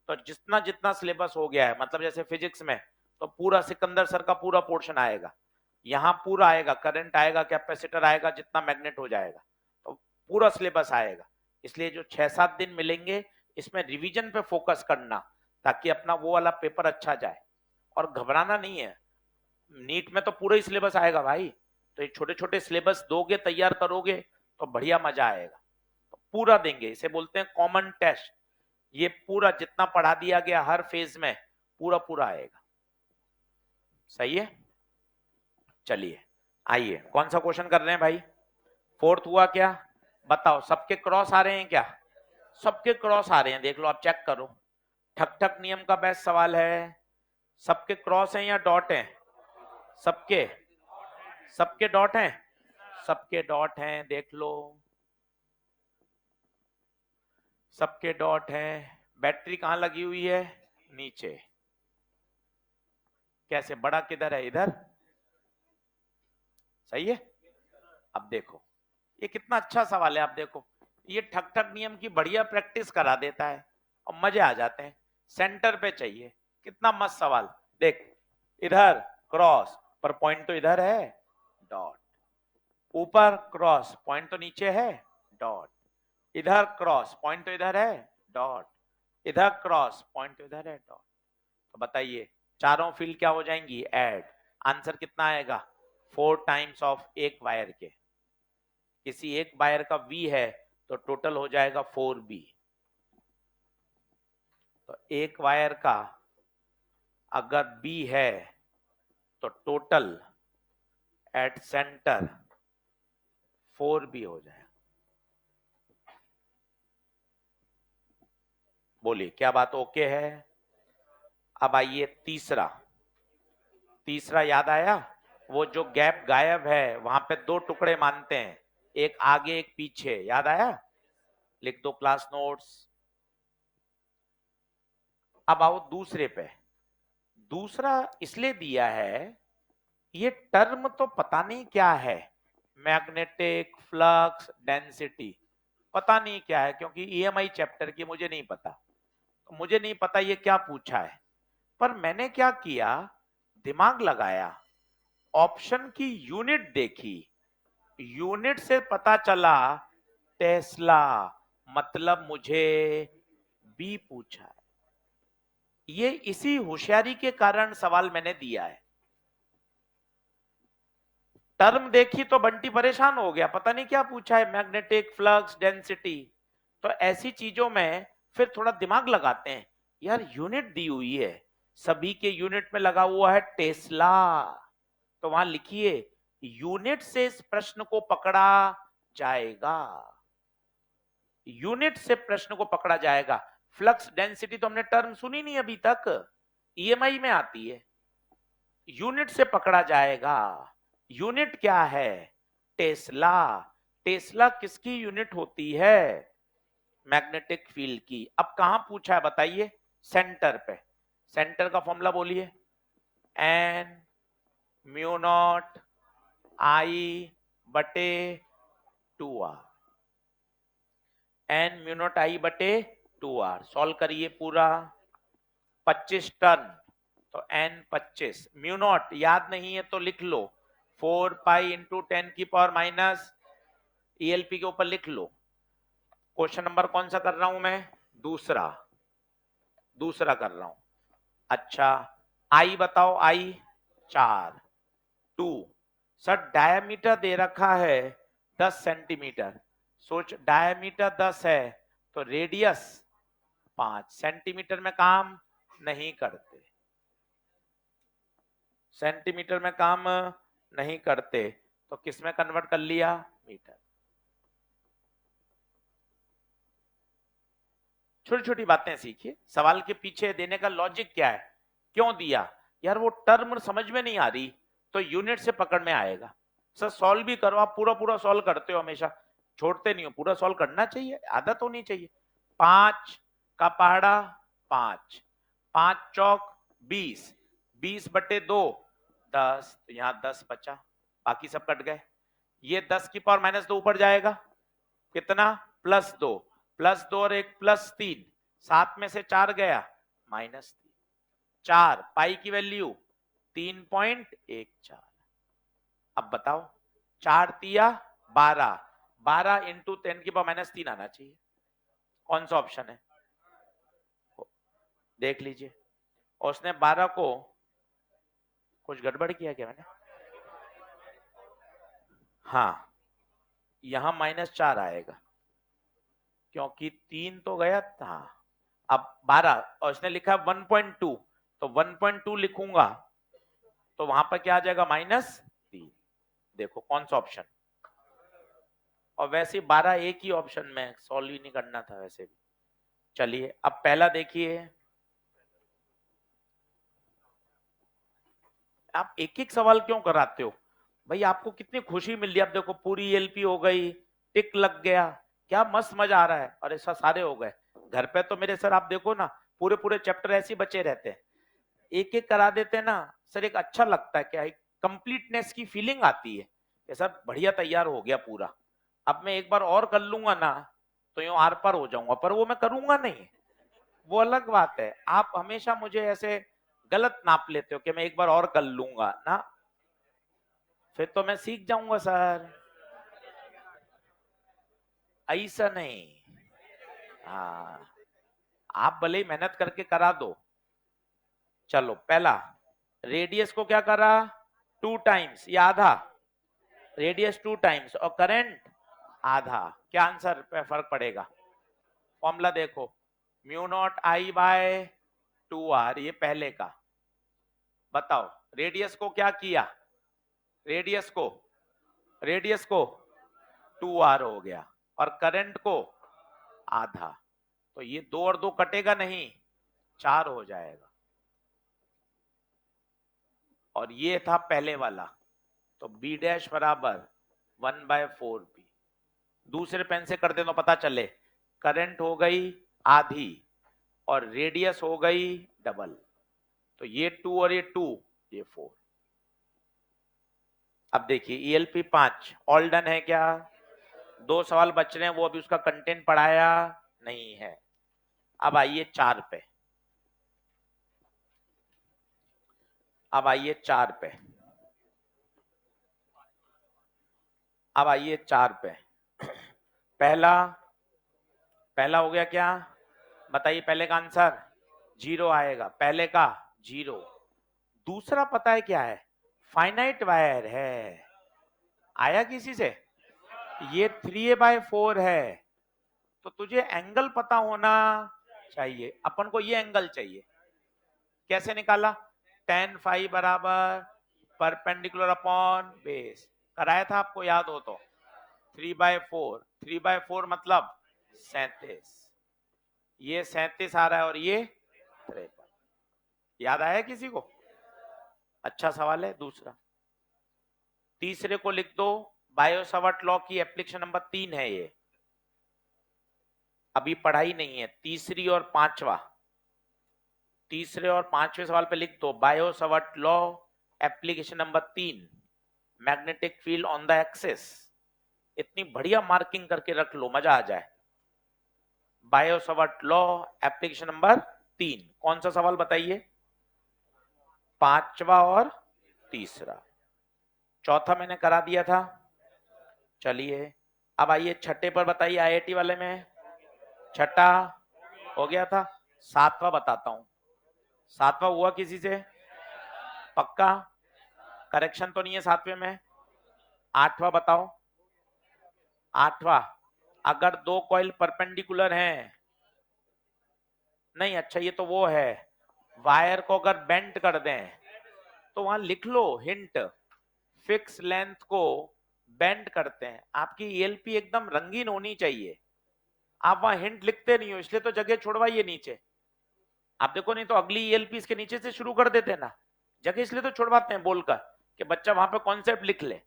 तो जितना जितना सिलेबस हो गया है, मतलब जैसे फिजिक्स में तो पूरा सिकंदर सर का पूरा पोर्शन आएगा, यहाँ पूरा आएगा, करंट आएगा, कैपेसिटर आएगा, जितना मैग्नेट हो जाएगा, तो पूरा सिलेबस आएगा। इसलिए जो 6-7 दिन मिलेंगे इसमें रिवीजन पे फोकस करना, ताकि अपना वो वाला पेपर अच्छा जाए। और घबराना नहीं है, नीट में तो पूरा ही सिलेबस आएगा भाई, तो ये छोटे छोटे सिलेबस दोगे, तैयार करोगे तो बढ़िया मजा आएगा। तो पूरा देंगे, इसे बोलते हैं कॉमन टेस्ट। ये पूरा जितना पढ़ा दिया गया हर फेज में पूरा पूरा आएगा। सही है? चलिए आइए, कौन सा क्वेश्चन कर रहे हैं भाई? 4th हुआ क्या? बताओ, सबके क्रॉस आ रहे हैं क्या? सबके क्रॉस आ रहे हैं, देख लो, आप चेक करो। ठक ठक नियम का बेस्ट सवाल है। सबके क्रॉस हैं या डॉट हैं? सबके सबके डॉट हैं, सबके डॉट हैं, देख लो, सबके डॉट हैं। बैटरी कहां लगी हुई है? नीचे। कैसे, बड़ा किधर है? इधर। सही है। अब देखो, ये कितना अच्छा सवाल है, आप देखो, ये ठक ठक नियम की बढ़िया प्रैक्टिस करा देता है और मजे आ जाते हैं। सेंटर पे चाहिए, कितना मस्त सवाल। देख, इधर क्रॉस पर पॉइंट तो इधर है, डॉट। ऊपर क्रॉस, पॉइंट तो नीचे है, डॉट। इधर क्रॉस, पॉइंट तो इधर है, डॉट। इधर क्रॉस, पॉइंट तो इधर है, डॉट। तो बताइए, चारों फील्ड क्या हो जाएंगी? ऐड। आंसर कितना आएगा? 4 टाइम्स ऑफ एक वायर के। किसी एक वायर का V है तो टोटल हो जाएगा 4B। तो एक वायर का अगर B है तो टोटल एट सेंटर 4B हो जाएगा। बोलिए, क्या बात ओके है? अब आइए तीसरा, तीसरा याद आया? वो जो गैप गायब है वहां पे 2 टुकड़े मानते हैं, एक आगे एक पीछे, याद आया? लिख दो क्लास नोट्स। अब आओ दूसरे पे। दूसरा इसलिए दिया है, ये टर्म तो पता नहीं क्या है, मैग्नेटिक फ्लक्स डेंसिटी, पता नहीं क्या है, क्योंकि ईएमआई चैप्टर की मुझे नहीं पता, तो मुझे नहीं पता ये क्या पूछा है। पर मैंने क्या किया, दिमाग लगाया, ऑप्शन की यूनिट देखी, यूनिट से पता चला टेस्ला, मतलब मुझे बी पूछा है। ये इसी होशियारी के कारण सवाल मैंने दिया है। टर्म देखी तो बंटी परेशान हो गया, पता नहीं क्या पूछा है, मैग्नेटिक फ्लक्स डेंसिटी। तो ऐसी चीजों में फिर थोड़ा दिमाग लगाते हैं यार यूनिट दी हुई है, सभी के यूनिट में लगा हुआ है टेस्ला, तो वहां लिखिए यूनिट से इस प्रश्न को पकड़ा जाएगा, यूनिट से प्रश्न को पकड़ा जाएगा। फ्लक्स डेंसिटी तो हमने टर्म सुनी नहीं अभी तक, ईएमआई में आती है। यूनिट से पकड़ा जाएगा, यूनिट क्या है? टेस्ला। टेस्ला किसकी यूनिट होती है? मैग्नेटिक फील्ड की। अब कहां पूछा है बताइए? सेंटर पे। सेंटर का फॉर्मूला बोलिए। एन म्यू नॉट आई बटे 2r, N mu naught I बटे 2r। सॉल्व करिए पूरा। 25 टन, तो n 25, म्यू नॉट याद नहीं है तो लिख लो 4 पाई इंटू 10 की पावर माइनस, ईएलपी के ऊपर लिख लो। क्वेश्चन नंबर कौन सा कर रहा हूं मैं? दूसरा, दूसरा कर रहा हूं। अच्छा, आई बताओ, आई 4, 2। सर डायमीटर दे रखा है 10 सेंटीमीटर, सोच डायमीटर 10 है तो रेडियस 5 सेंटीमीटर में काम नहीं करते, सेंटीमीटर में काम नहीं करते, तो किस में कन्वर्ट कर लिया? मीटर। छोटी छोटी बातें सीखिए, सवाल के पीछे देने का लॉजिक क्या है, क्यों दिया। यार वो टर्म समझ में नहीं आ रही तो यूनिट से पकड़ में आएगा। सर सॉल्व भी करो, आप पूरा पूरा सॉल्व करते हो हमेशा, छोड़ते नहीं हो, पूरा सॉल्व करना चाहिए, आदत होनी चाहिए। 5 का पहाड़ा 5, 5 चौक 20, 20 बटे 2 10, तो यहाँ 10 बचा, बाकी सब कट गए। ये 10 की पावर माइनस 2 ऊपर जाएगा, कितना? +2, +2 और 1 +3, 7 में से 4 गया -3, 4 पाई की वैल्यू 3.14। अब बताओ 4 तिया 12, 12 इंटू 10 की पावर -3 आना चाहिए। कौन सा ऑप्शन है? देख लीजिए। और उसने 12 को, कुछ गड़बड़ किया क्या मैंने? हाँ, यहां -4 आएगा क्योंकि 3 तो गया था। अब 12 और इसने लिखा 1.2, तो 1.2 लिखूंगा तो वहां पर क्या आ जाएगा? -3। देखो कौन सा ऑप्शन। और वैसे 12 एक ही ऑप्शन में, सॉल्व ही नहीं करना था वैसे भी। चलिए अब पहला देखिए। आप एक एक सवाल क्यों कराते हो भाई? आपको कितनी खुशी मिल रही है। अब देखो पूरी एलपी हो गई, टिक लग गया, क्या मस्त मजा आ रहा है। और ऐसा सारे हो गए। घर पे तो मेरे सर आप देखो ना, पूरे पूरे चैप्टर ऐसे ही बचे रहते हैं, एक एक करा देते हैं ना सर, एक अच्छा लगता है, क्या है, कंप्लीटनेस की फीलिंग आती है कि सर बढ़िया तैयार हो गया पूरा। अब मैं एक बार और कर लूंगा ना तो यूं आर पार हो जाऊंगा, पर वो मैं करूंगा नहीं, वो अलग बात है। आप हमेशा मुझे ऐसे गलत नाप लेते हो कि मैं एक बार और कर लूंगा ना, फिर तो मैं सीख जाऊंगा सर। ऐसा नहीं, हाँ, आप भले ही मेहनत करके करा दो। चलो पहला, रेडियस को क्या करा? 2 टाइम्स, या आधा, रेडियस 2 टाइम्स और करंट आधा। क्या आंसर पे फर्क पड़ेगा? फॉर्मूला देखो, mu naught I bye 2r, ये पहले का। बताओ रेडियस को क्या किया? रेडियस को, रेडियस को 2r हो गया, और करंट को आधा, तो ये 2 और 2 कटेगा नहीं, 4 हो जाएगा। और ये था पहले वाला, तो b डैश बराबर 1/4b। दूसरे पेन से कर दे तो पता चले, करंट हो गई आधी और रेडियस हो गई डबल, तो ये 2 और ये 2, ये 4। अब देखिए ईएलपी 5 ऑल डन है क्या? 2 सवाल बच रहे हैं, वो अभी उसका कंटेंट पढ़ाया नहीं है। अब आइए 4 पे, अब आइए 4 पे, अब आइए 4 पे। पहला, पहला हो गया क्या? बताइए पहले का आंसर 0 आएगा, पहले का 0। दूसरा पता है क्या है? फाइनाइट वायर है। आया किसी से? ये 3a/4 है, तो तुझे एंगल पता होना चाहिए, अपन को ये एंगल चाहिए। कैसे निकाला? tan फाई बराबर परपेंडिकुलर अपॉन बेस, कराया था आपको याद हो तो। 3/4, 3/4 मतलब 37, ये 37 आ रहा है और ये 53। याद आया किसी को? अच्छा सवाल है। दूसरा, तीसरे को लिख दो, बायो-सावर्ट लॉ की एप्लीकेशन नंबर 3 है ये, अभी पढ़ाई नहीं है। तीसरी और पांचवा, तीसरे और पांचवें सवाल पे लिख दो, Biot-Savart law application number 3, magnetic field on the axis. इतनी बढ़िया मार्किंग करके रख लो, मजा आ जाए। बायो-सावर्ट लॉ एप्लीकेशन नंबर 3, कौन सा सवाल बताइए? पांचवा और तीसरा। चौथा मैंने करा दिया था। चलिए अब आइए छठे पर बताइए, आईआईटी वाले में छठा हो गया था। सातवां बताता हूं। सातवां हुआ किसी से? पक्का? करेक्शन तो नहीं है सातवें में? आठवां बताओ। आठवां, अगर दो कॉइल परपेंडिकुलर हैं, नहीं अच्छा ये तो वो है, वायर को अगर बेंट कर दें तो वहां लिख लो हिंट, फिक्स लेंथ को बेंड करते हैं। आपकी ईएलपी एकदम रंगीन होनी चाहिए, आप वहां हिंट लिखते नहीं हो, इसलिए तो जगह छोड़वाइए नीचे। आप देखो नहीं तो अगली ईएलपी इसके नीचे से शुरू कर देते ना, जगह इसलिए तो छोड़वाते हैं बोलकर कि बच्चा वहां पे कॉन्सेप्ट लिख ले,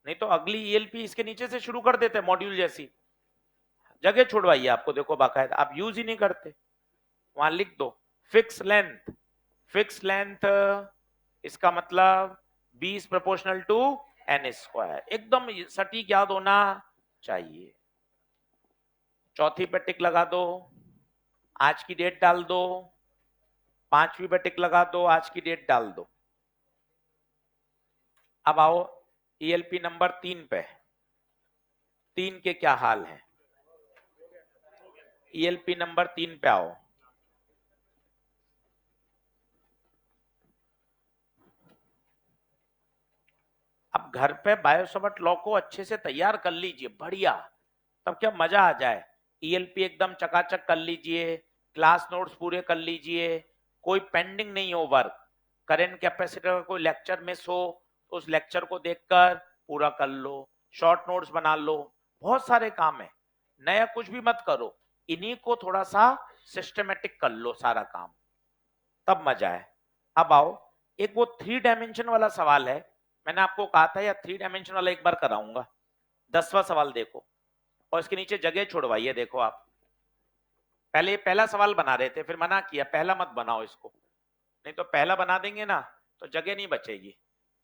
नहीं तो अगली ईएलपी इसके नीचे से शुरू कर देते हैं मॉड्यूल जैसी। जगह छोड़वाइए, आपको देखो बाकायदा, आप यूज ही नहीं करते। वहां लिख दो फिक्स लेंथ, फिक्स लेंथ इसका मतलब 20 प्रोपोर्शनल टू एन स्क्वायर, एकदम सटीक याद होना चाहिए। चौथी पे टिक लगा दो, आज की डेट डाल दो। पांचवी पे टिक लगा दो, आज की डेट डाल दो। अब आओ ईएलपी नंबर 3 पे, 3 के क्या हाल है? ईएलपी नंबर 3 पे आओ। अब घर पे बायो-सावर्ट लॉ को अच्छे से तैयार कर लीजिए, बढ़िया, तब क्या मजा आ जाए। ईएलपी एकदम चकाचक कर लीजिए, क्लास नोट्स पूरे कर लीजिए, कोई पेंडिंग नहीं हो वर्क। करंट कैपेसिटर का कोई लेक्चर मिस हो तो उस लेक्चर को देखकर पूरा कर लो, शॉर्ट नोट्स बना लो, बहुत सारे काम है। नया कुछ भी मत करो, इन्हीं को थोड़ा सा सिस्टमेटिक कर लो सारा काम, तब मजा है। अब आओ, एक वो 3 डायमेंशन वाला सवाल है, मैंने आपको कहा था या 3 डायमेंशन वाला एक बार कराऊंगा। 10वां सवाल देखो, और इसके नीचे जगह छोड़वाइए। देखो आप पहले पहला सवाल बना रहे थे, फिर मना किया पहला मत बनाओ इसको, नहीं तो पहला बना देंगे ना तो जगह नहीं बचेगी।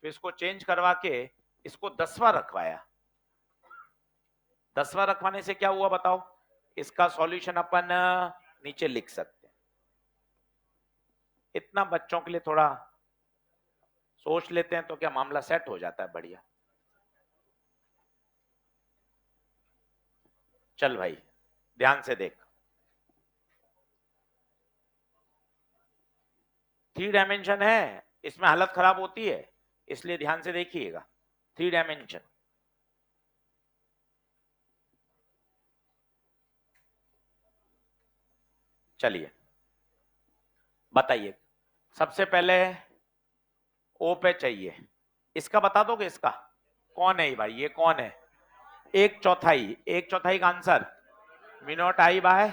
फिर इसको चेंज करवा के इसको 10वां रखवाया। 10वां रखवाने से क्या हुआ बताओ? इसका सॉल्यूशन अपन नीचे लिख सकते हैं। इतना बच्चों के लिए थोड़ा सोच लेते हैं तो क्या मामला सेट हो जाता है बढ़िया। चल भाई ध्यान से देख, 3 डायमेंशन है, इसमें हालत खराब होती है, इसलिए ध्यान से देखिएगा। 3 डायमेंशन, चलिए बताइए। सबसे पहले ओ पे चाहिए, इसका बता दोगे? इसका कौन है भाई? ये कौन है? एक चौथाई, एक चौथाई का answer V0 I by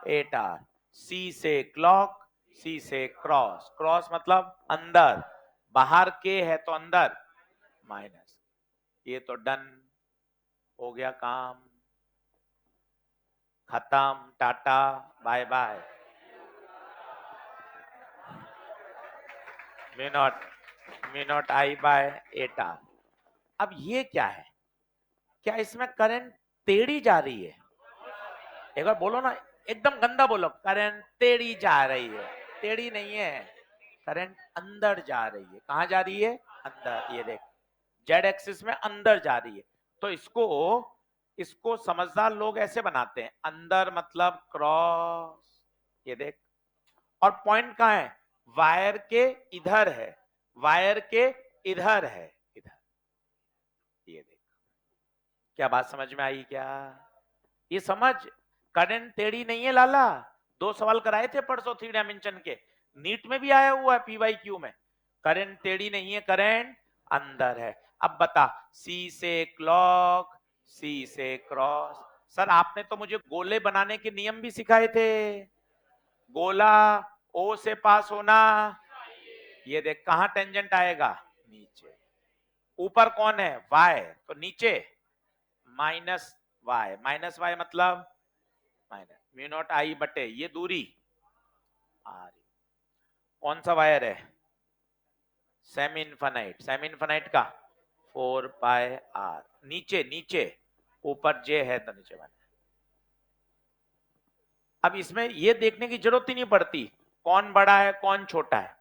8R। सी से क्लॉक, सी से क्रॉस, क्रॉस मतलब अंदर, बाहर के है तो अंदर माइनस। ये तो डन हो गया काम, खत्म, ta-ta bye bye. V0 I by 8R। अब ये क्या है? क्या इसमें करंट टेढ़ी जा रही है? एक बार बोलो ना, एकदम गंदा बोलो, करंट टेढ़ी जा रही है। टेढ़ी नहीं है, करंट अंदर जा रही है। कहां जा रही है? अंदर। ये देख, जेड एक्सिस में अंदर जा रही है। तो इसको इसको समझदार लोग ऐसे बनाते हैं, अंदर मतलब क्रॉस, ये देख, और पॉइंट कहां है? वायर के इधर है, वायर के इधर है, इधर। ये देख, क्या बात समझ में आई क्या? ये समझ, करंट टेढ़ी नहीं है लाला, 2 सवाल कराए थे परसों 3 डायमेंशन के, नीट में भी आया हुआ है पीवाईक्यू में। करंट टेढ़ी नहीं है, करंट अंदर है। अब बता, सी से क्लॉक, सी से क्रॉस। सर आपने तो मुझे गोले बनाने के नियम भी सिखाए थे। गोला ओ से पास होना, ये देख कहां टेंजेंट आएगा, नीचे। ऊपर कौन है, y, तो नीचे -y, -y मतलब माइनस म्यू नॉट आई बटे ये दूरी r। कौन सा वायर है, सेमी इनफाइनाइट, सेमी इनफाइनाइट का 4 पाई r। नीचे नीचे, ऊपर j है तो नीचे 1। अब इसमें ये देखने की जरूरत ही नहीं पड़ती कौन बड़ा है कौन छोटा है,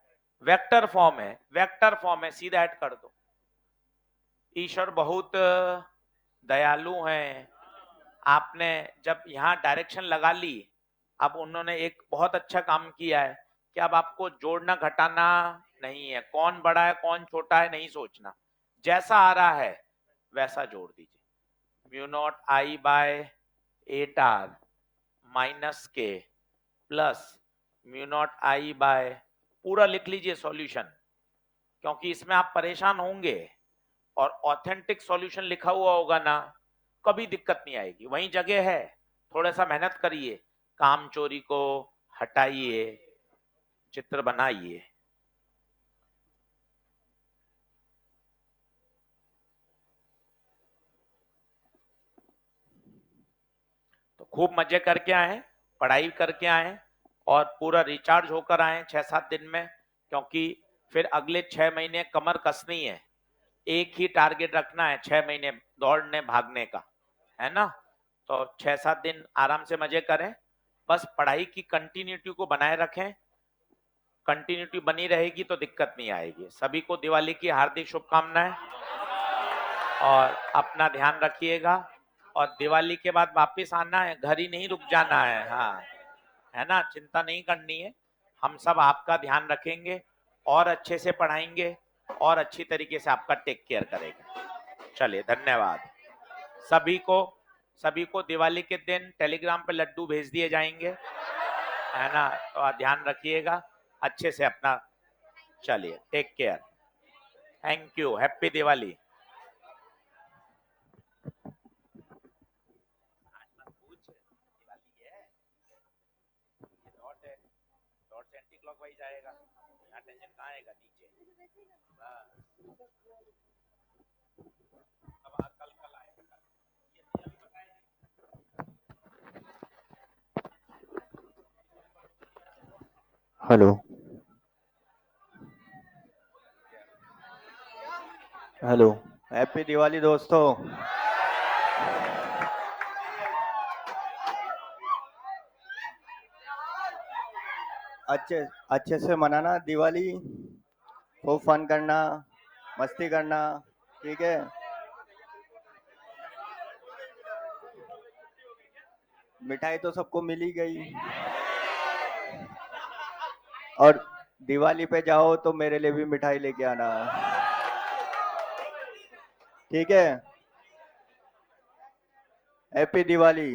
वेक्टर फॉर्म है, वेक्टर फॉर्म है, सीधा ऐड कर दो। ईश्वर बहुत दयालु हैं। आपने जब यहाँ डायरेक्शन लगा ली, अब उन्होंने एक बहुत अच्छा काम किया है कि अब आपको जोड़ना घटाना नहीं है, कौन बड़ा है कौन छोटा है नहीं सोचना, जैसा आ रहा है वैसा जोड़ दीजिए। Mu naught I bye 8r minus के plus mu naught I bye, पूरा लिख लीजिए सॉल्यूशन, क्योंकि इसमें आप परेशान होंगे और ऑथेंटिक सॉल्यूशन लिखा हुआ होगा ना, कभी दिक्कत नहीं आएगी। वही जगह है, थोड़ा सा मेहनत करिए, काम चोरी को हटाइए, चित्र बनाइए। तो खूब मजे करके आए, पढ़ाई करके आए और पूरा रिचार्ज होकर आए 6-7 दिन में, क्योंकि फिर अगले 6 महीने कमर कसनी है, एक ही टारगेट रखना है 6 महीने दौड़ने भागने का, है ना। तो 6-7 दिन आराम से मजे करें, बस पढ़ाई की कंटिन्यूटी को बनाए रखें, कंटिन्यूटी बनी रहेगी तो दिक्कत नहीं आएगी। सभी को दिवाली की हार्दिक शुभकामनाएं और अपना ध्यान रखिएगा, और दिवाली के बाद वापस आना है, घर ही नहीं रुक जाना है, हाँ, है ना, चिंता नहीं करनी है, हम सब आपका ध्यान रखेंगे और अच्छे से पढ़ाएंगे और अच्छी तरीके से आपका टेक केयर करेंगे। चलिए धन्यवाद। सभी को दिवाली के दिन टेलीग्राम पे लड्डू भेज दिए जाएंगे, है ना, तो ध्यान रखिएगा अच्छे से अपना। चलिए take care, thank you, happy Diwali. Dot से एंटी क्लॉकवाइज आएगा, यहाँ टेंशन कहाँ आएगा, नीचे। अब कल कल आएगा, ये अभी बताएं। हेलो हेलो, हैप्पी दिवाली दोस्तों। अच्छे अच्छे से मनाना दिवाली, खूब फन करना, मस्ती करना, ठीक है। मिठाई तो सबको मिल ही गई, और दिवाली पे जाओ तो मेरे लिए भी मिठाई लेके आना, ठीक है। हैप्पी दिवाली।